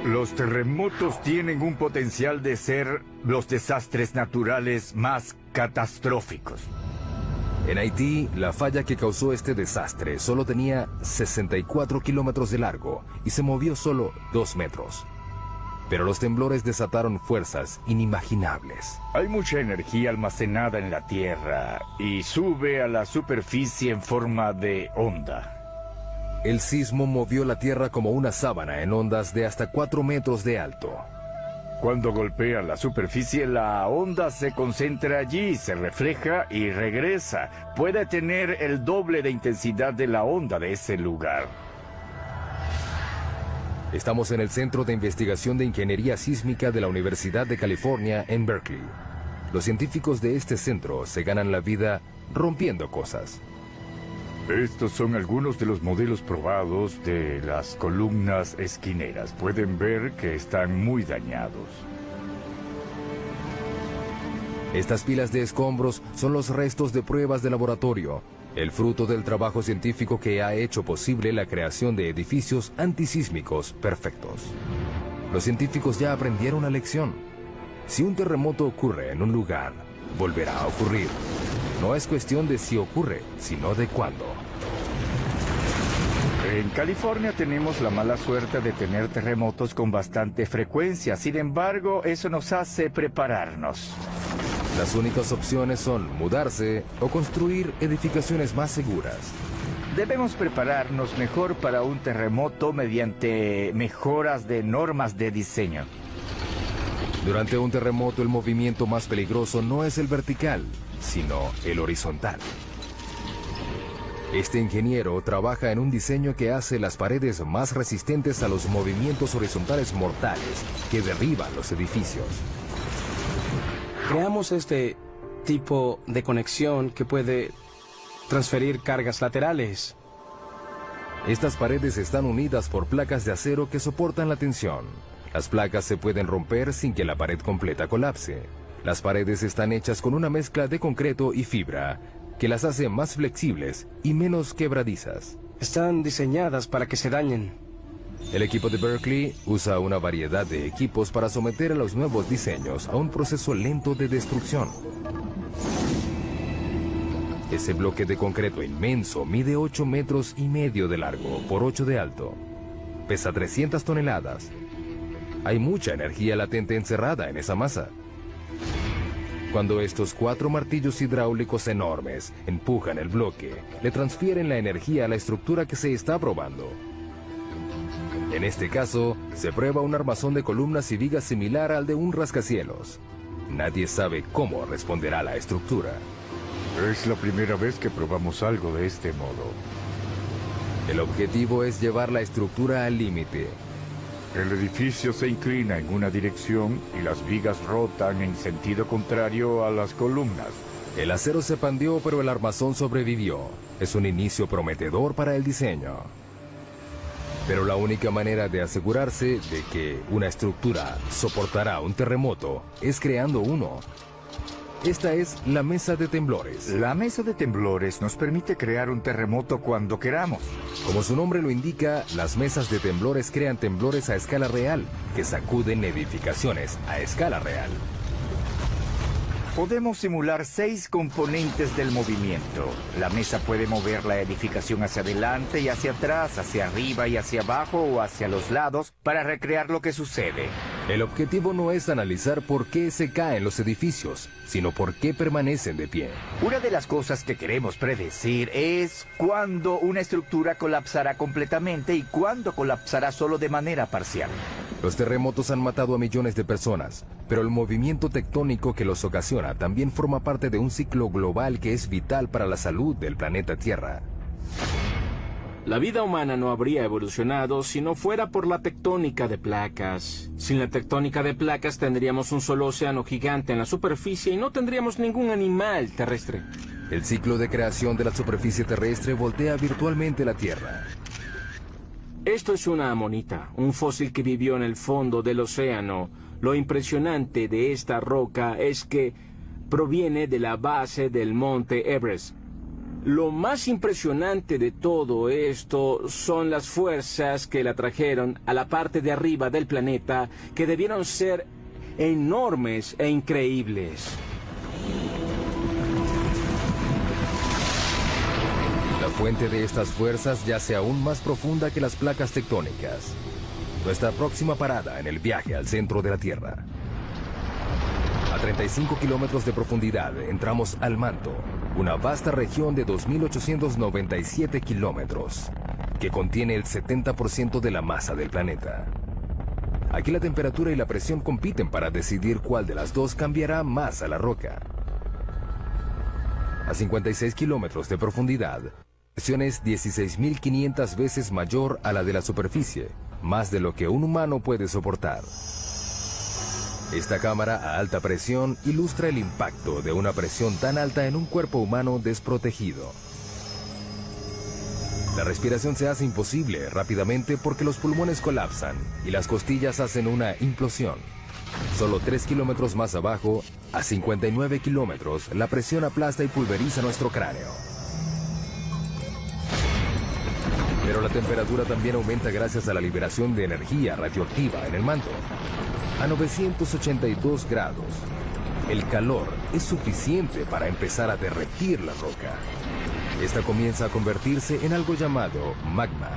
Speaker 10: Los terremotos tienen un potencial de ser los desastres naturales más catastróficos.
Speaker 1: En Haití, la falla que causó este desastre solo tenía 64 kilómetros de largo y se movió solo 2 metros. Pero los temblores desataron fuerzas inimaginables.
Speaker 10: Hay mucha energía almacenada en la Tierra y sube a la superficie en forma de onda.
Speaker 1: El sismo movió la Tierra como una sábana en ondas de hasta 4 metros de alto.
Speaker 10: Cuando golpea la superficie, la onda se concentra allí, se refleja y regresa. Puede tener el doble de intensidad de la onda de ese lugar.
Speaker 1: Estamos en el Centro de Investigación de Ingeniería Sísmica de la Universidad de California en Berkeley. Los científicos de este centro se ganan la vida rompiendo cosas.
Speaker 10: Estos son algunos de los modelos probados de las columnas esquineras. Pueden ver que están muy dañados.
Speaker 1: Estas pilas de escombros son los restos de pruebas de laboratorio, el fruto del trabajo científico que ha hecho posible la creación de edificios antisísmicos perfectos. Los científicos ya aprendieron la lección. Si un terremoto ocurre en un lugar, volverá a ocurrir. No es cuestión de si ocurre, sino de cuándo.
Speaker 10: En California tenemos la mala suerte de tener terremotos con bastante frecuencia. Sin embargo, eso nos hace prepararnos.
Speaker 1: Las únicas opciones son mudarse o construir edificaciones más seguras.
Speaker 10: Debemos prepararnos mejor para un terremoto mediante mejoras de normas de diseño.
Speaker 1: Durante un terremoto el movimiento más peligroso no es el vertical, sino el horizontal. Este ingeniero trabaja en un diseño que hace las paredes más resistentes a los movimientos horizontales mortales que derriban los edificios.
Speaker 5: Creamos este tipo de conexión que puede transferir cargas laterales.
Speaker 1: Estas paredes están unidas por placas de acero que soportan la tensión. Las placas se pueden romper sin que la pared completa colapse. Las paredes están hechas con una mezcla de concreto y fibra, que las hace más flexibles y menos quebradizas.
Speaker 5: Están diseñadas para que se dañen.
Speaker 1: El equipo de Berkeley usa una variedad de equipos para someter a los nuevos diseños a un proceso lento de destrucción. Ese bloque de concreto inmenso mide 8 metros y medio de largo por 8 de alto. Pesa 300 toneladas. Hay mucha energía latente encerrada en esa masa. Cuando estos 4 martillos hidráulicos enormes empujan el bloque, le transfieren la energía a la estructura que se está probando. En este caso, se prueba un armazón de columnas y vigas similar al de un rascacielos. Nadie sabe cómo responderá la estructura.
Speaker 10: Es la primera vez que probamos algo de este modo.
Speaker 1: El objetivo es llevar la estructura al límite.
Speaker 10: El edificio se inclina en una dirección y las vigas rotan en sentido contrario a las columnas.
Speaker 1: El acero se pandeó, pero el armazón sobrevivió. Es un inicio prometedor para el diseño. Pero la única manera de asegurarse de que una estructura soportará un terremoto es creando uno. Esta es la mesa de temblores.
Speaker 10: La mesa de temblores nos permite crear un terremoto cuando queramos.
Speaker 1: Como su nombre lo indica, las mesas de temblores crean temblores a escala real, que sacuden edificaciones a escala real.
Speaker 10: Podemos simular 6 componentes del movimiento. La mesa puede mover la edificación hacia adelante y hacia atrás, hacia arriba y hacia abajo o hacia los lados para recrear lo que sucede.
Speaker 1: El objetivo no es analizar por qué se caen los edificios, sino por qué permanecen de pie.
Speaker 10: Una de las cosas que queremos predecir es cuándo una estructura colapsará completamente y cuándo colapsará solo de manera parcial.
Speaker 1: Los terremotos han matado a millones de personas, pero el movimiento tectónico que los ocasiona también forma parte de un ciclo global que es vital para la salud del planeta Tierra.
Speaker 2: La vida humana no habría evolucionado si no fuera por la tectónica de placas. Sin la tectónica de placas tendríamos un solo océano gigante en la superficie y no tendríamos ningún animal terrestre.
Speaker 1: El ciclo de creación de la superficie terrestre voltea virtualmente la Tierra.
Speaker 2: Esto es una amonita, un fósil que vivió en el fondo del océano. Lo impresionante de esta roca es que proviene de la base del monte Everest. Lo más impresionante de todo esto son las fuerzas que la trajeron a la parte de arriba del planeta, que debieron ser enormes e increíbles.
Speaker 1: La fuente de estas fuerzas yace aún más profunda que las placas tectónicas. Nuestra próxima parada en el viaje al centro de la Tierra. A 35 kilómetros de profundidad entramos al manto, una vasta región de 2.897 kilómetros, que contiene el 70% de la masa del planeta. Aquí la temperatura y la presión compiten para decidir cuál de las dos cambiará más a la roca. A 56 kilómetros de profundidad, la presión es 16.500 veces mayor a la de la superficie, más de lo que un humano puede soportar. Esta cámara a alta presión ilustra el impacto de una presión tan alta en un cuerpo humano desprotegido. La respiración se hace imposible rápidamente porque los pulmones colapsan y las costillas hacen una implosión. Solo 3 kilómetros más abajo, a 59 kilómetros, la presión aplasta y pulveriza nuestro cráneo. Pero la temperatura también aumenta gracias a la liberación de energía radioactiva en el manto. A 982 grados, el calor es suficiente para empezar a derretir la roca. Esta comienza a convertirse en algo llamado magma.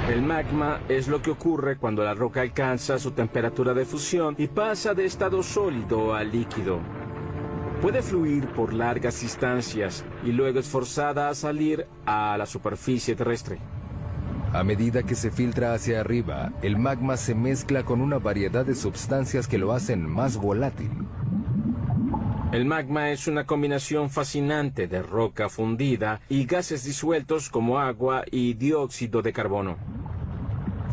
Speaker 2: El magma es lo que ocurre cuando la roca alcanza su temperatura de fusión y pasa de estado sólido a líquido. Puede fluir por largas distancias y luego es forzada a salir a la superficie terrestre.
Speaker 1: A medida que se filtra hacia arriba, el magma se mezcla con una variedad de sustancias que lo hacen más volátil.
Speaker 2: El magma es una combinación fascinante de roca fundida y gases disueltos como agua y dióxido de carbono.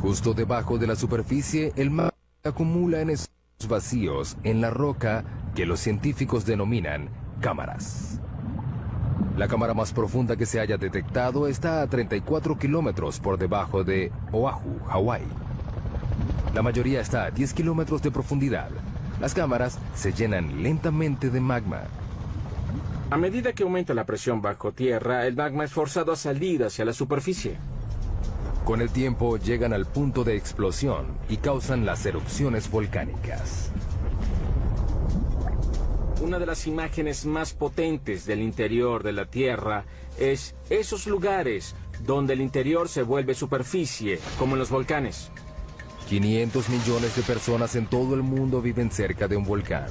Speaker 1: Justo debajo de la superficie, el magma se acumula en esos vacíos en la roca que los científicos denominan cámaras. La cámara más profunda que se haya detectado está a 34 kilómetros por debajo de Oahu, Hawái. La mayoría está a 10 kilómetros de profundidad. Las cámaras se llenan lentamente de magma.
Speaker 2: A medida que aumenta la presión bajo tierra, el magma es forzado a salir hacia la superficie.
Speaker 1: Con el tiempo llegan al punto de explosión y causan las erupciones volcánicas.
Speaker 2: Una de las imágenes más potentes del interior de la Tierra es esos lugares donde el interior se vuelve superficie, como en los volcanes.
Speaker 1: 500 millones de personas en todo el mundo viven cerca de un volcán.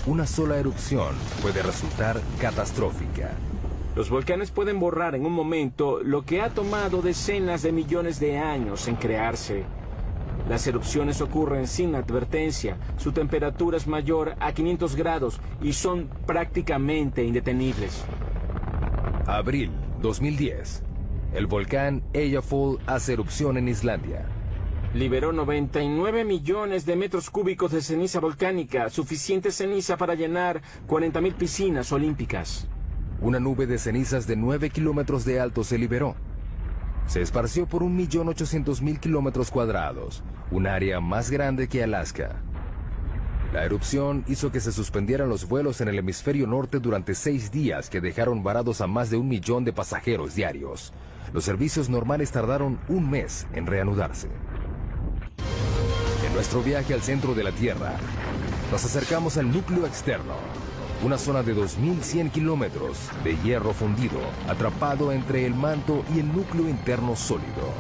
Speaker 1: Una sola erupción puede resultar catastrófica.
Speaker 2: Los volcanes pueden borrar en un momento lo que ha tomado decenas de millones de años en crearse. Las erupciones ocurren sin advertencia, su temperatura es mayor a 500 grados y son prácticamente indetenibles.
Speaker 1: Abril 2010. El volcán Eyjafjall hace erupción en Islandia.
Speaker 2: Liberó 99 millones de metros cúbicos de ceniza volcánica, suficiente ceniza para llenar 40.000 piscinas olímpicas.
Speaker 1: Una nube de cenizas de 9 kilómetros de alto se liberó. Se esparció por 1.800.000 kilómetros cuadrados, un área más grande que Alaska. La erupción hizo que se suspendieran los vuelos en el hemisferio norte durante 6 días que dejaron varados a más de 1 millón de pasajeros diarios. Los servicios normales tardaron un mes en reanudarse. En nuestro viaje al centro de la Tierra, nos acercamos al núcleo externo, una zona de 2.100 kilómetros de hierro fundido, atrapado entre el manto y el núcleo interno sólido.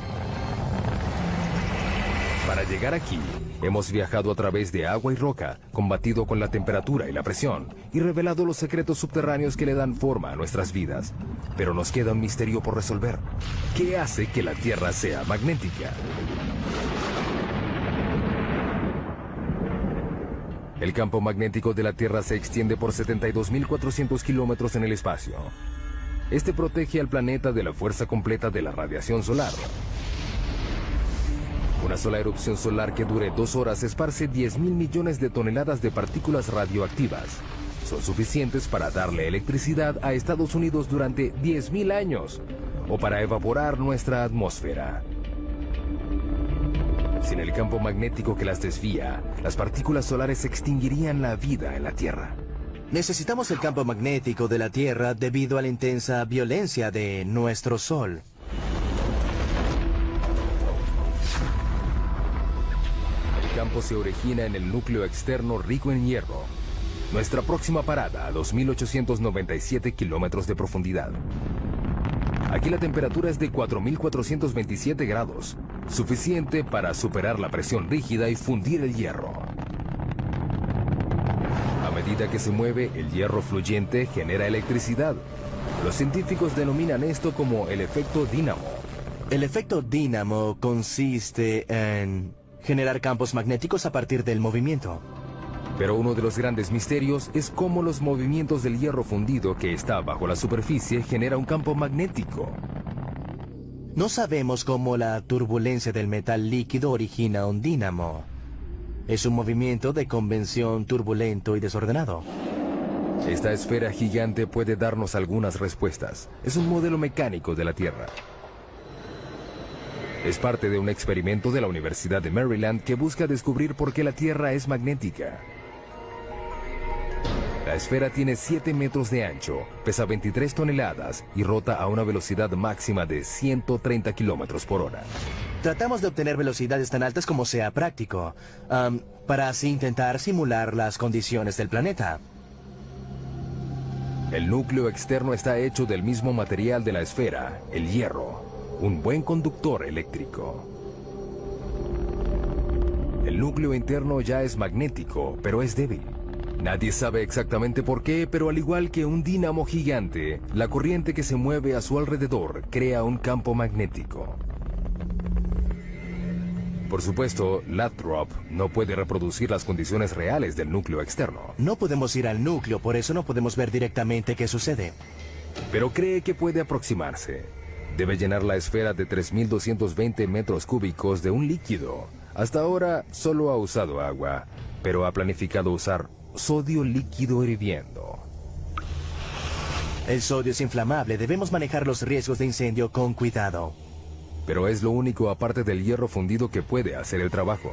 Speaker 1: Para llegar aquí, hemos viajado a través de agua y roca, combatido con la temperatura y la presión, y revelado los secretos subterráneos que le dan forma a nuestras vidas. Pero nos queda un misterio por resolver. ¿Qué hace que la Tierra sea magnética? El campo magnético de la Tierra se extiende por 72.400 kilómetros en el espacio. Este protege al planeta de la fuerza completa de la radiación solar. Una sola erupción solar que dure 2 horas esparce 10.000 millones de toneladas de partículas radioactivas. Son suficientes para darle electricidad a Estados Unidos durante 10.000 años, o para evaporar nuestra atmósfera. Sin el campo magnético que las desvía, las partículas solares extinguirían la vida en la Tierra.
Speaker 4: Necesitamos el campo magnético de la Tierra debido a la intensa violencia de nuestro Sol.
Speaker 1: El campo se origina en el núcleo externo rico en hierro. Nuestra próxima parada a 2.897 kilómetros de profundidad. Aquí la temperatura es de 4.427 grados, suficiente para superar la presión rígida y fundir el hierro. A medida que se mueve, el hierro fluyente genera electricidad. Los científicos denominan esto como el efecto dínamo.
Speaker 4: El efecto dínamo consiste en generar campos magnéticos a partir del movimiento.
Speaker 1: Pero uno de los grandes misterios es cómo los movimientos del hierro fundido que está bajo la superficie genera un campo magnético.
Speaker 4: No sabemos cómo la turbulencia del metal líquido origina un dínamo. Es un movimiento de convención turbulento y desordenado.
Speaker 1: Esta esfera gigante puede darnos algunas respuestas. Es un modelo mecánico de la Tierra. Es parte de un experimento de la Universidad de Maryland que busca descubrir por qué la Tierra es magnética. La esfera tiene 7 metros de ancho, pesa 23 toneladas y rota a una velocidad máxima de 130 kilómetros por hora.
Speaker 4: Tratamos de obtener velocidades tan altas como sea práctico, para así intentar simular las condiciones del planeta.
Speaker 1: El núcleo externo está hecho del mismo material de la esfera, el hierro, un buen conductor eléctrico. El núcleo interno ya es magnético, pero es débil. Nadie sabe exactamente por qué, pero al igual que un dínamo gigante, la corriente que se mueve a su alrededor crea un campo magnético. Por supuesto, Lathrop no puede reproducir las condiciones reales del núcleo externo.
Speaker 4: No podemos ir al núcleo, por eso no podemos ver directamente qué sucede.
Speaker 1: Pero cree que puede aproximarse. Debe llenar la esfera de 3.220 metros cúbicos de un líquido. Hasta ahora solo ha usado agua, pero ha planificado usar sodio líquido hirviendo.
Speaker 4: El sodio es inflamable, debemos manejar los riesgos de incendio con cuidado.
Speaker 1: Pero es lo único aparte del hierro fundido que puede hacer el trabajo.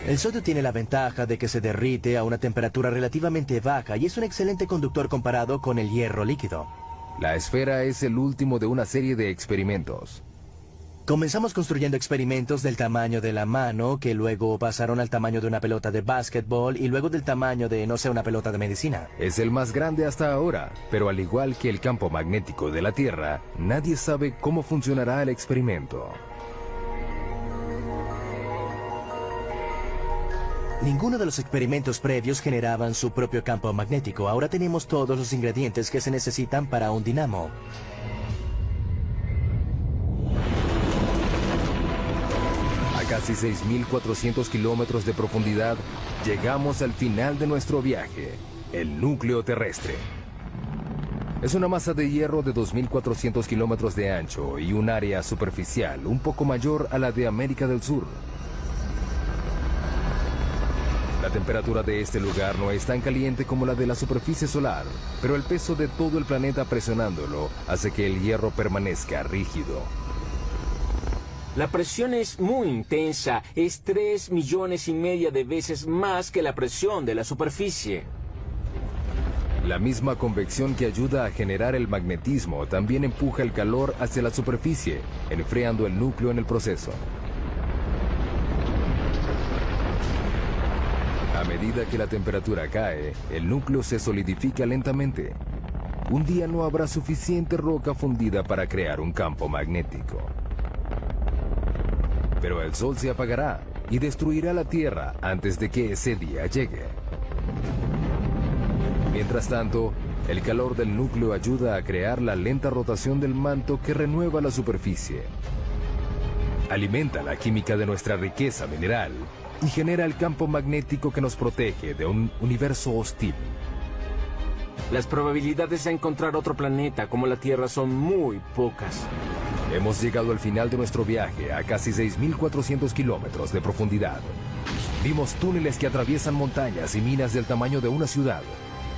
Speaker 4: El sodio tiene la ventaja de que se derrite a una temperatura relativamente baja y es un excelente conductor comparado con el hierro líquido.
Speaker 1: La esfera es el último de una serie de experimentos.
Speaker 4: Comenzamos construyendo experimentos del tamaño de la mano, que luego pasaron al tamaño de una pelota de básquetbol y luego del tamaño de, no sé, una pelota de medicina.
Speaker 1: Es el más grande hasta ahora, pero al igual que el campo magnético de la Tierra, nadie sabe cómo funcionará el experimento.
Speaker 4: Ninguno de los experimentos previos generaban su propio campo magnético. Ahora tenemos todos los ingredientes que se necesitan para un dinamo.
Speaker 1: Casi 6.400 kilómetros de profundidad, llegamos al final de nuestro viaje, el núcleo terrestre. Es una masa de hierro de 2.400 kilómetros de ancho y un área superficial un poco mayor a la de América del Sur. La temperatura de este lugar no es tan caliente como la de la superficie solar, pero el peso de todo el planeta presionándolo hace que el hierro permanezca rígido.
Speaker 2: La presión es muy intensa, es 3,5 millones de veces más que la presión de la superficie.
Speaker 1: La misma convección que ayuda a generar el magnetismo también empuja el calor hacia la superficie, enfriando el núcleo en el proceso. A medida que la temperatura cae, el núcleo se solidifica lentamente. Un día no habrá suficiente roca fundida para crear un campo magnético. Pero el sol se apagará y destruirá la Tierra antes de que ese día llegue. Mientras tanto, el calor del núcleo ayuda a crear la lenta rotación del manto que renueva la superficie. Alimenta la química de nuestra riqueza mineral y genera el campo magnético que nos protege de un universo hostil.
Speaker 2: Las probabilidades de encontrar otro planeta como la Tierra son muy pocas.
Speaker 1: Hemos llegado al final de nuestro viaje a casi 6.400 kilómetros de profundidad. Vimos túneles que atraviesan montañas y minas del tamaño de una ciudad.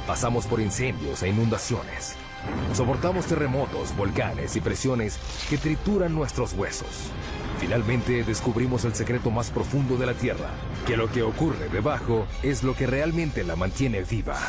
Speaker 1: Pasamos por incendios e inundaciones. Soportamos terremotos, volcanes y presiones que trituran nuestros huesos. Finalmente descubrimos el secreto más profundo de la Tierra, que lo que ocurre debajo es lo que realmente la mantiene viva.